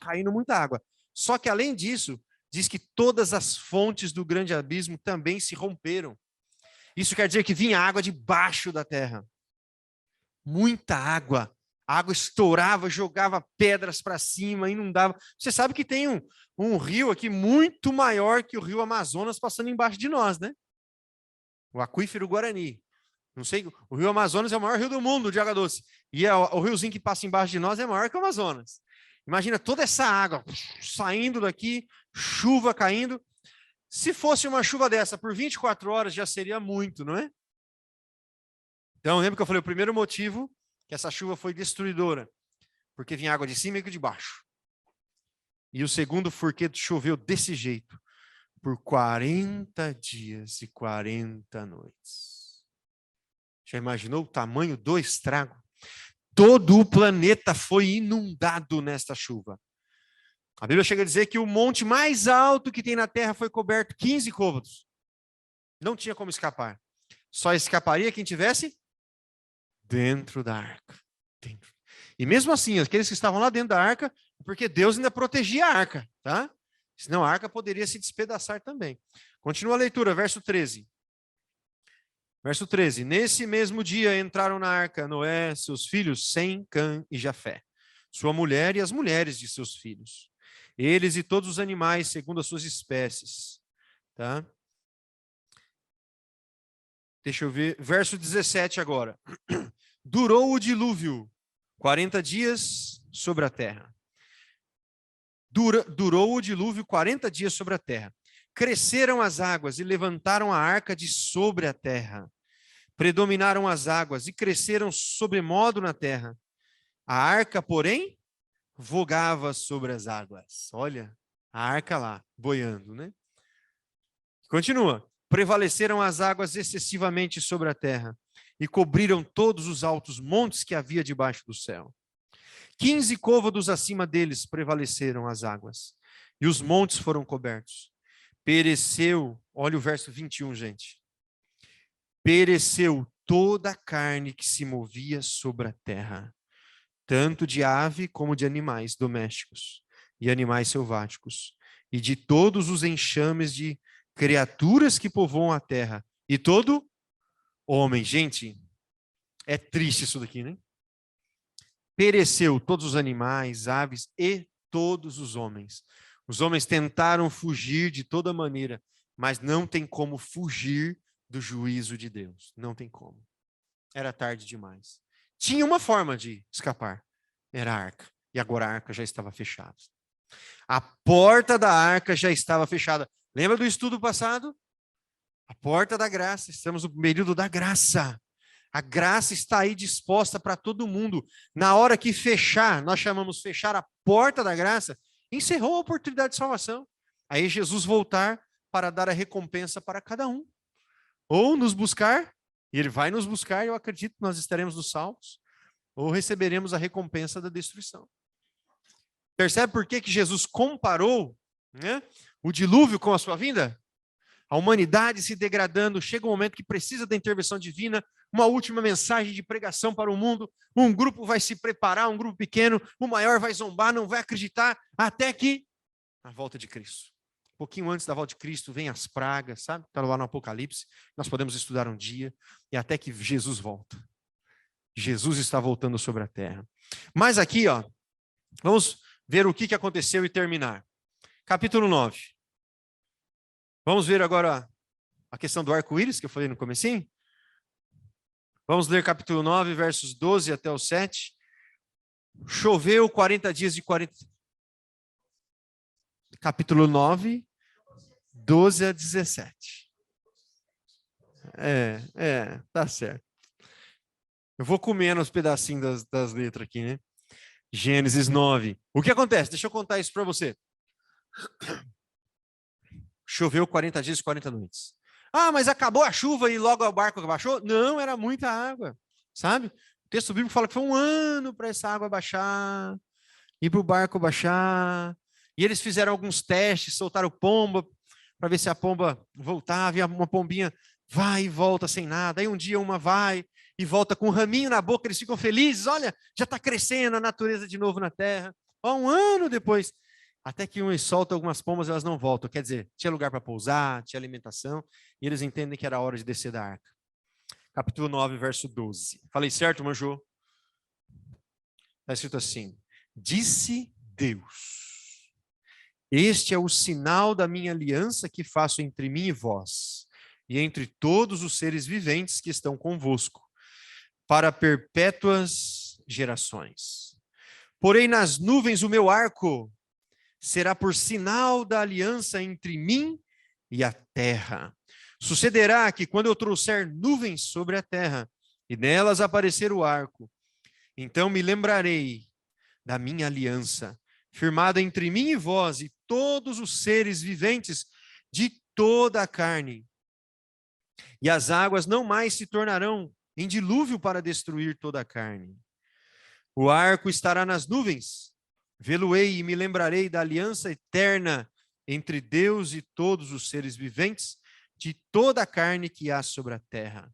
Caindo muita água. Só que além disso, diz que todas as fontes do grande abismo também se romperam. Isso quer dizer que vinha água debaixo da terra. Muita água. A água estourava, jogava pedras para cima, inundava. Você sabe que tem um rio aqui muito maior que o rio Amazonas passando embaixo de nós, né? O aquífero Guarani. Não sei, o rio Amazonas é o maior rio do mundo de água doce. E o riozinho que passa embaixo de nós é maior que o Amazonas. Imagina toda essa água saindo daqui, chuva caindo. Se fosse uma chuva dessa por 24 horas, já seria muito, não é? Então, lembra que eu falei, o primeiro motivo que essa chuva foi destruidora, porque vinha água de cima e de baixo. E o segundo, porque choveu desse jeito, por 40 dias e 40 noites. Já imaginou o tamanho do estrago? Todo o planeta foi inundado nesta chuva. A Bíblia chega a dizer que o monte mais alto que tem na terra foi coberto 15 côvados. Não tinha como escapar. Só escaparia quem tivesse dentro da arca. Dentro. E mesmo assim, aqueles que estavam lá dentro da arca, porque Deus ainda protegia a arca, tá? Senão a arca poderia se despedaçar também. Continua a leitura, verso 13. Verso 13. Nesse mesmo dia entraram na arca Noé, seus filhos, Sem, Cã e Jafé, sua mulher e as mulheres de seus filhos. Eles e todos os animais segundo as suas espécies. Tá? Deixa eu ver. Verso 17 agora. Durou o dilúvio 40 dias sobre a terra. Durou o dilúvio 40 dias sobre a terra. Cresceram as águas e levantaram a arca de sobre a terra. Predominaram as águas e cresceram sobremodo na terra. A arca, porém, vogava sobre as águas. Olha, a arca lá, boiando, né? Continua. Prevaleceram as águas excessivamente sobre a terra e cobriram todos os altos montes que havia debaixo do céu. 15 côvados acima deles prevaleceram as águas e os montes foram cobertos. Pereceu, olha o verso 21, gente. Pereceu toda a carne que se movia sobre a terra, tanto de ave como de animais domésticos e animais selváticos, e de todos os enxames de criaturas que povoam a terra, e todo homem. Gente, é triste isso daqui, né? Pereceu todos os animais, aves e todos os homens. Os homens tentaram fugir de toda maneira, mas não tem como fugir do juízo de Deus. Não tem como. Era tarde demais. Tinha uma forma de escapar. Era a arca. E agora a arca já estava fechada. A porta da arca já estava fechada. Lembra do estudo passado? A porta da graça. Estamos no período da graça. A graça está aí disposta para todo mundo. Na hora que fechar, nós chamamos fechar a porta da graça, encerrou a oportunidade de salvação. Aí Jesus voltar para dar a recompensa para cada um. Ou nos buscar, e ele vai nos buscar, eu acredito que nós estaremos nos salvos, ou receberemos a recompensa da destruição. Percebe por que Jesus comparou, né, o dilúvio com a sua vinda? A humanidade se degradando, chega um momento que precisa da intervenção divina, uma última mensagem de pregação para o mundo, um grupo vai se preparar, um grupo pequeno, o maior vai zombar, não vai acreditar, até que a volta de Cristo. Um pouquinho antes da volta de Cristo, vem as pragas, sabe? Está lá no Apocalipse, nós podemos estudar um dia, e até que Jesus volta. Jesus está voltando sobre a terra. Mas aqui, ó, vamos ver o que aconteceu e terminar. Capítulo 9. Vamos ver agora a questão do arco-íris, que eu falei no comecinho? Vamos ler capítulo 9, versos 12 até o 7. Choveu 40 dias de 40... Capítulo 9, 12 a 17. Tá certo. Eu vou comendo os pedacinhos das letras aqui, né? Gênesis 9. O que acontece? Deixa eu contar isso para você. Choveu 40 dias e 40 noites. Ah, mas acabou a chuva e logo o barco baixou? Não, era muita água, sabe? O texto bíblico fala que foi um ano para essa água baixar, e para o barco baixar. E eles fizeram alguns testes, soltaram pomba, para ver se a pomba voltava, e uma pombinha vai e volta sem nada. Aí um dia uma vai e volta com um raminho na boca, eles ficam felizes, olha, já está crescendo a natureza de novo na terra. Ó, um ano depois... Até que uns soltam algumas pombas, elas não voltam. Quer dizer, tinha lugar para pousar, tinha alimentação, e eles entendem que era a hora de descer da arca. Capítulo 9, verso 12. Falei certo, Manjô? Está escrito assim: disse Deus, este é o sinal da minha aliança que faço entre mim e vós, e entre todos os seres viventes que estão convosco, para perpétuas gerações. Porém nas nuvens o meu arco será por sinal da aliança entre mim e a terra. Sucederá que quando eu trouxer nuvens sobre a terra, e nelas aparecer o arco, então me lembrarei da minha aliança, firmada entre mim e vós e todos os seres viventes de toda a carne. E as águas não mais se tornarão em dilúvio para destruir toda a carne. O arco estará nas nuvens, vê-lo-ei e me lembrarei da aliança eterna entre Deus e todos os seres viventes de toda a carne que há sobre a terra.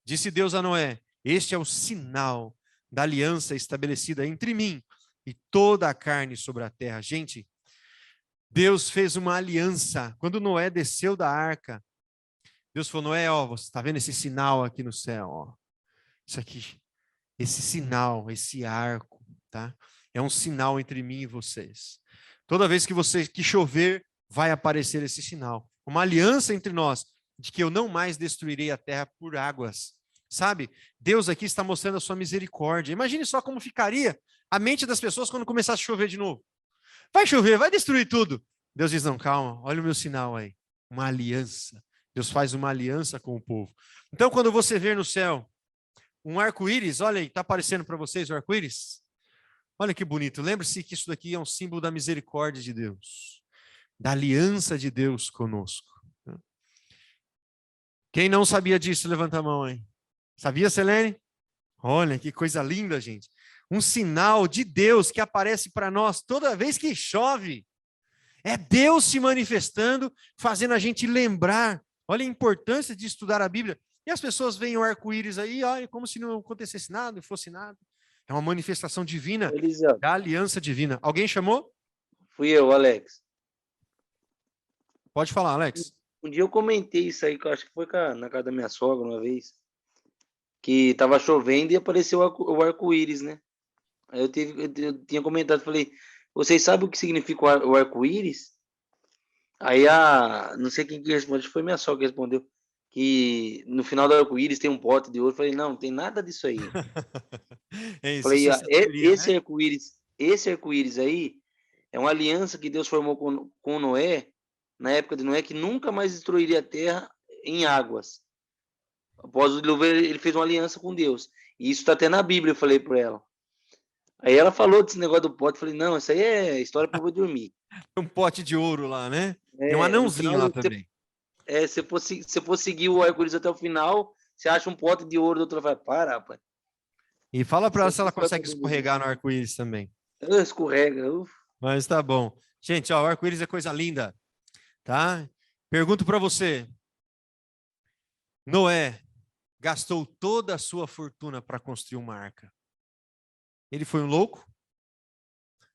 Disse Deus a Noé: este é o sinal da aliança estabelecida entre mim e toda a carne sobre a terra. Gente, Deus fez uma aliança. Quando Noé desceu da arca, Deus falou: Noé, ó, você está vendo esse sinal aqui no céu? Ó. Isso aqui, esse sinal, esse arco, tá? É um sinal entre mim e vocês. Toda vez que chover, vai aparecer esse sinal. Uma aliança entre nós, de que eu não mais destruirei a terra por águas. Sabe? Deus aqui está mostrando a sua misericórdia. Imagine só como ficaria a mente das pessoas quando começasse a chover de novo. Vai chover, vai destruir tudo. Deus diz: não, calma, olha o meu sinal aí. Uma aliança. Deus faz uma aliança com o povo. Então, quando você ver no céu um arco-íris, olha aí, está aparecendo para vocês o arco-íris? Olha que bonito. Lembre-se que isso daqui é um símbolo da misericórdia de Deus, da aliança de Deus conosco. Quem não sabia disso, levanta a mão aí. Sabia, Selene? Olha que coisa linda, gente. Um sinal de Deus que aparece para nós toda vez que chove. É Deus se manifestando, fazendo a gente lembrar. Olha a importância de estudar a Bíblia. E as pessoas veem o arco-íris aí, olha, como se não acontecesse nada, não fosse nada. É uma manifestação divina, Eliseu, da aliança divina. Alguém chamou? fui eu, Alex. Pode falar, Alex. Um dia eu comentei isso aí, que eu acho que foi na casa da minha sogra uma vez, que tava chovendo e apareceu o arco-íris, né? Aí eu tinha comentado, falei: vocês sabem o que significa o arco-íris? Aí não sei quem que respondeu, acho que foi minha sogra que respondeu, que no final do arco-íris tem um pote de ouro. Eu falei: não, não tem nada disso aí. É isso, Falei: isso é sabedoria, né? esse arco-íris aí é uma aliança que Deus formou com Noé, na época de Noé, que nunca mais destruiria a terra em águas. Após o dilúvio, ele fez uma aliança com Deus. E isso está até na Bíblia, eu falei para ela. Aí ela falou desse negócio do pote, eu falei: não, isso aí é história para eu dormir. Tem um pote de ouro lá, né? Tem um anãozinho lá também. Se for seguir o arco-íris até o final, você acha um pote de ouro do outro lado. Para, rapaz. E fala para ela se ela consegue escorregar no arco-íris também. Escorrega. Mas tá bom. Gente, ó, o arco-íris é coisa linda, tá? Pergunto para você. Noé gastou toda a sua fortuna para construir uma arca. Ele foi um louco?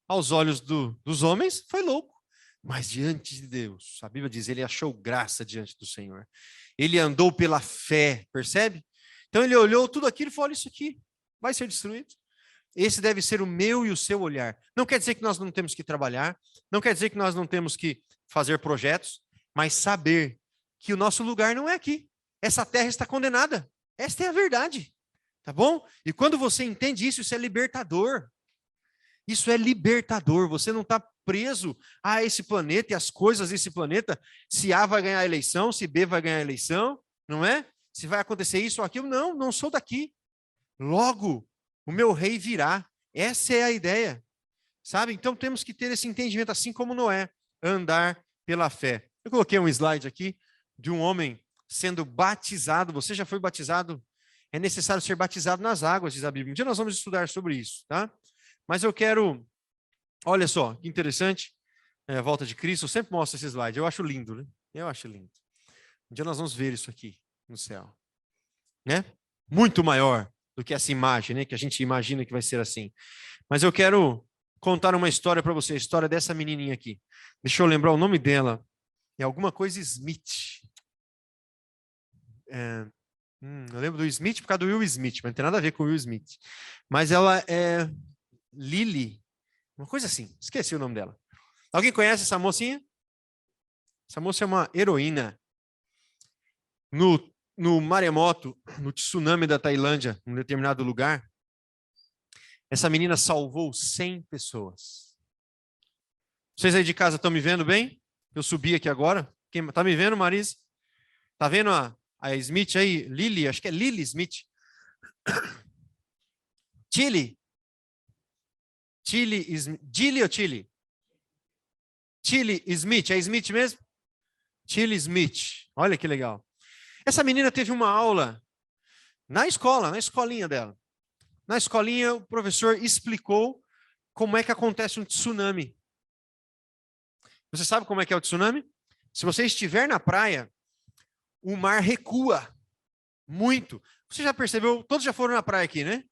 Aos olhos dos homens, foi louco. Mas diante de Deus, a Bíblia diz, ele achou graça diante do Senhor. Ele andou pela fé, percebe? Então ele olhou tudo aquilo e falou, olha isso aqui, vai ser destruído. Esse deve ser o meu e o seu olhar. Não quer dizer que nós não temos que trabalhar, não quer dizer que nós não temos que fazer projetos, mas saber que o nosso lugar não é aqui. Essa terra está condenada. Esta é a verdade, tá bom? E quando você entende isso, isso é libertador. Isso é libertador. Você não está preso a esse planeta e as coisas desse planeta. Se A vai ganhar a eleição, se B vai ganhar a eleição, não é? Se vai acontecer isso ou aquilo. Não, não sou daqui. Logo, o meu rei virá. Essa é a ideia. Sabe? Então temos que ter esse entendimento, assim como Noé, andar pela fé. Eu coloquei um slide aqui de um homem sendo batizado. Você já foi batizado? É necessário ser batizado nas águas, diz a Bíblia. Um dia nós vamos estudar sobre isso, tá? Mas eu quero, olha só, que interessante, a volta de Cristo, eu sempre mostro esse slide, eu acho lindo, né? Eu acho lindo. Um dia nós vamos ver isso aqui no céu, né? Muito maior do que essa imagem, né? Que a gente imagina que vai ser assim. Mas eu quero contar uma história para você, a história dessa menininha aqui. Deixa eu lembrar o nome dela. É alguma coisa Smith. Eu lembro do Smith por causa do Will Smith, mas não tem nada a ver com o Will Smith. Mas ela é Lily, uma coisa assim, esqueci o nome dela. Alguém conhece essa mocinha? Essa moça é uma heroína. No maremoto, no tsunami da Tailândia, em um determinado lugar, essa menina salvou 100 pessoas. Vocês aí de casa estão me vendo bem? Eu subi aqui agora. Quem está me vendo, Marisa? Está vendo a Smith aí? Lily, acho que é Lily Smith. Chile ou Chile? Chile Smith, é Smith mesmo? Chile Smith, olha que legal. Essa menina teve uma aula na escola, na escolinha dela. Na escolinha, o professor explicou como é que acontece um tsunami. Você sabe como é que é o tsunami? Se você estiver na praia, o mar recua muito. Você já percebeu? Todos já foram na praia aqui, né?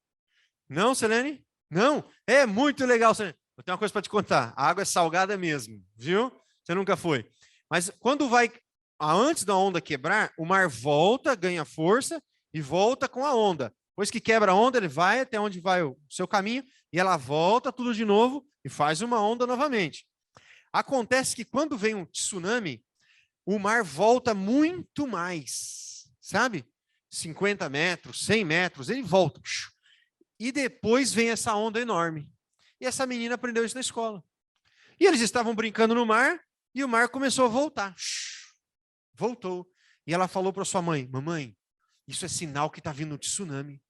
Não, Selene? Não? É muito legal, Selene. Eu tenho uma coisa para te contar. A água é salgada mesmo, viu? Você nunca foi. Mas quando vai, antes da onda quebrar, o mar volta, ganha força e volta com a onda. Depois que quebra a onda, ele vai até onde vai o seu caminho e ela volta tudo de novo e faz uma onda novamente. Acontece que quando vem um tsunami, o mar volta muito mais, sabe? 50 metros, 100 metros, ele volta. E depois vem essa onda enorme. E essa menina aprendeu isso na escola. E eles estavam brincando no mar e o mar começou a voltar. Voltou. E ela falou para sua mãe, mamãe, isso é sinal que está vindo um tsunami.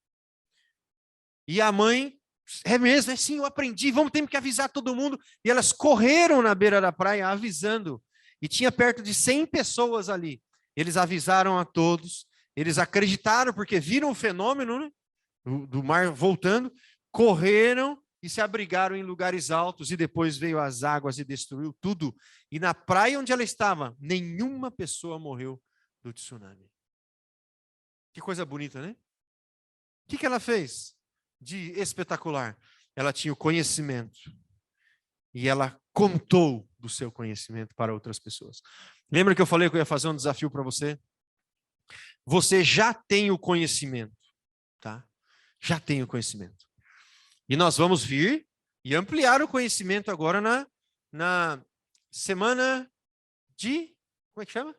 E a mãe, é mesmo, é sim, eu aprendi, temos que avisar todo mundo. E elas correram na beira da praia avisando. E tinha perto de 100 pessoas ali. Eles avisaram a todos, eles acreditaram porque viram o fenômeno, né, do mar voltando, correram e se abrigaram em lugares altos e depois veio as águas e destruiu tudo. E na praia onde ela estava, nenhuma pessoa morreu do tsunami. Que coisa bonita, né? O que ela fez de espetacular? Ela tinha o conhecimento e ela contou do seu conhecimento para outras pessoas. Lembra que eu falei que eu ia fazer um desafio para você? Você já tem o conhecimento, tá? Já tem o conhecimento. E nós vamos vir e ampliar o conhecimento agora na semana de... Como é que chama?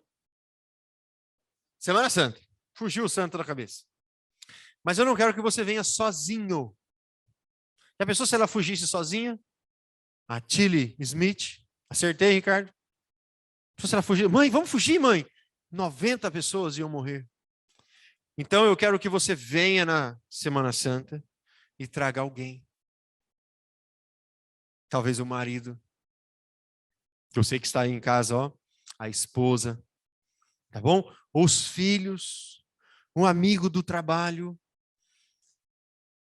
Semana Santa. Fugiu o santo da cabeça. Mas eu não quero que você venha sozinho. Já pensou se ela fugisse sozinha? A Tilly Smith. Acertei, Ricardo? Se ela fugir, mãe, vamos fugir, mãe. 90 pessoas iam morrer. Então eu quero que você venha na Semana Santa e traga alguém. Talvez o marido. Eu sei que está aí em casa, ó. A esposa. Tá bom? Ou os filhos. Um amigo do trabalho.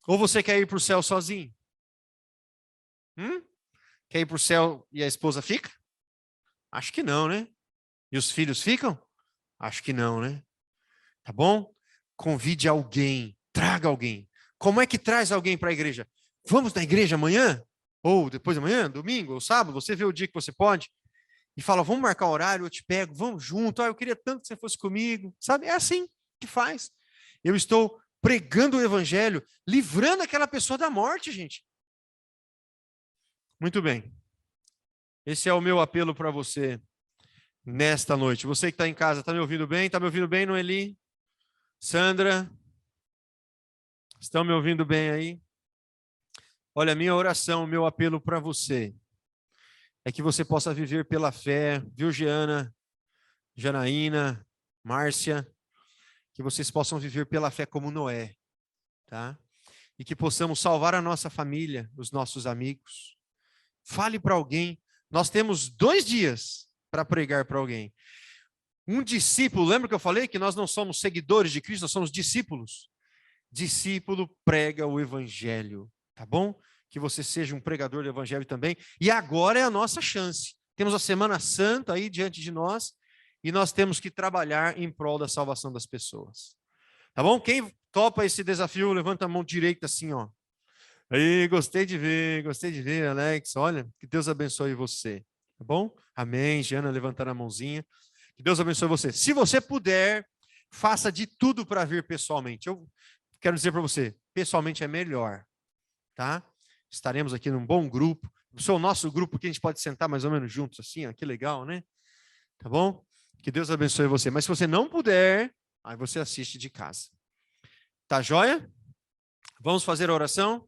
Ou você quer ir para o céu sozinho? Quer ir para o céu e a esposa fica? Acho que não, né? E os filhos ficam? Acho que não, né? Tá bom? Convide alguém, traga alguém. Como é que traz alguém para a igreja? Vamos na igreja amanhã? Ou depois de amanhã, domingo, ou sábado, você vê o dia que você pode e fala, vamos marcar horário, eu te pego, vamos junto. Eu queria tanto que você fosse comigo. Sabe? É assim que faz. Eu estou pregando o evangelho, livrando aquela pessoa da morte, gente. Muito bem. Esse é o meu apelo para você nesta noite. Você que está em casa, está me ouvindo bem? Está me ouvindo bem, Noeli? Sandra? Estão me ouvindo bem aí? Olha, a minha oração, o meu apelo para você é que você possa viver pela fé, viu, Giana, Janaína, Márcia, que vocês possam viver pela fé como Noé, tá? E que possamos salvar a nossa família, os nossos amigos. Fale para alguém. Nós temos 2 dias para pregar para alguém. Um discípulo, lembra que eu falei que nós não somos seguidores de Cristo, nós somos discípulos. Discípulo prega o evangelho, tá bom? Que você seja um pregador do evangelho também. E agora é a nossa chance. Temos a Semana Santa aí diante de nós e nós temos que trabalhar em prol da salvação das pessoas. Tá bom? Quem topa esse desafio, levanta a mão direita assim, ó. Aí, gostei de ver, Alex. Olha, que Deus abençoe você. Tá bom? Amém. Giana levantando a mãozinha. Que Deus abençoe você. Se você puder, faça de tudo para vir pessoalmente. Eu quero dizer para você, pessoalmente é melhor, tá? Estaremos aqui num bom grupo. O nosso grupo que a gente pode sentar mais ou menos juntos assim, ó, que legal, né? Tá bom? Que Deus abençoe você. Mas se você não puder, aí você assiste de casa. Tá joia? Vamos fazer a oração?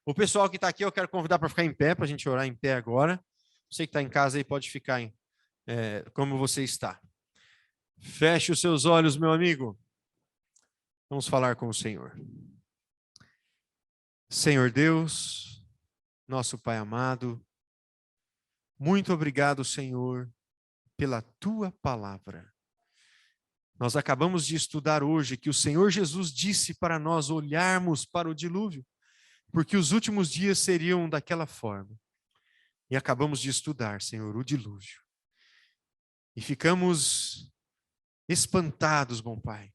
O pessoal que está aqui, eu quero convidar para ficar em pé, para a gente orar em pé agora. Você que está em casa aí pode ficar como você está. Feche os seus olhos, meu amigo. Vamos falar com o Senhor. Senhor Deus, nosso Pai amado, muito obrigado, Senhor, pela Tua palavra. Nós acabamos de estudar hoje que o Senhor Jesus disse para nós olharmos para o dilúvio, porque os últimos dias seriam daquela forma. E acabamos de estudar, Senhor, o dilúvio. E ficamos espantados, bom Pai.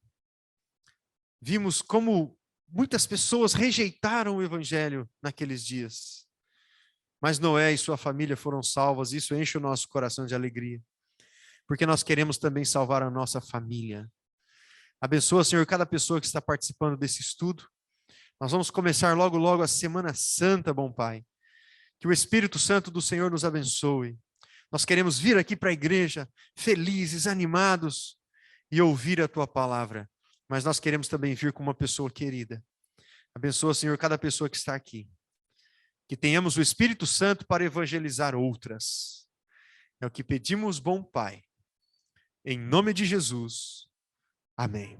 Vimos como muitas pessoas rejeitaram o evangelho naqueles dias. Mas Noé e sua família foram salvas, isso enche o nosso coração de alegria. Porque nós queremos também salvar a nossa família. Abençoa, Senhor, cada pessoa que está participando desse estudo. Nós vamos começar logo, logo a Semana Santa, bom Pai. Que o Espírito Santo do Senhor nos abençoe. Nós queremos vir aqui para a igreja felizes, animados e ouvir a Tua palavra. Mas nós queremos também vir com uma pessoa querida. Abençoa, Senhor, cada pessoa que está aqui. Que tenhamos o Espírito Santo para evangelizar outras. É o que pedimos, bom Pai. Em nome de Jesus. Amém.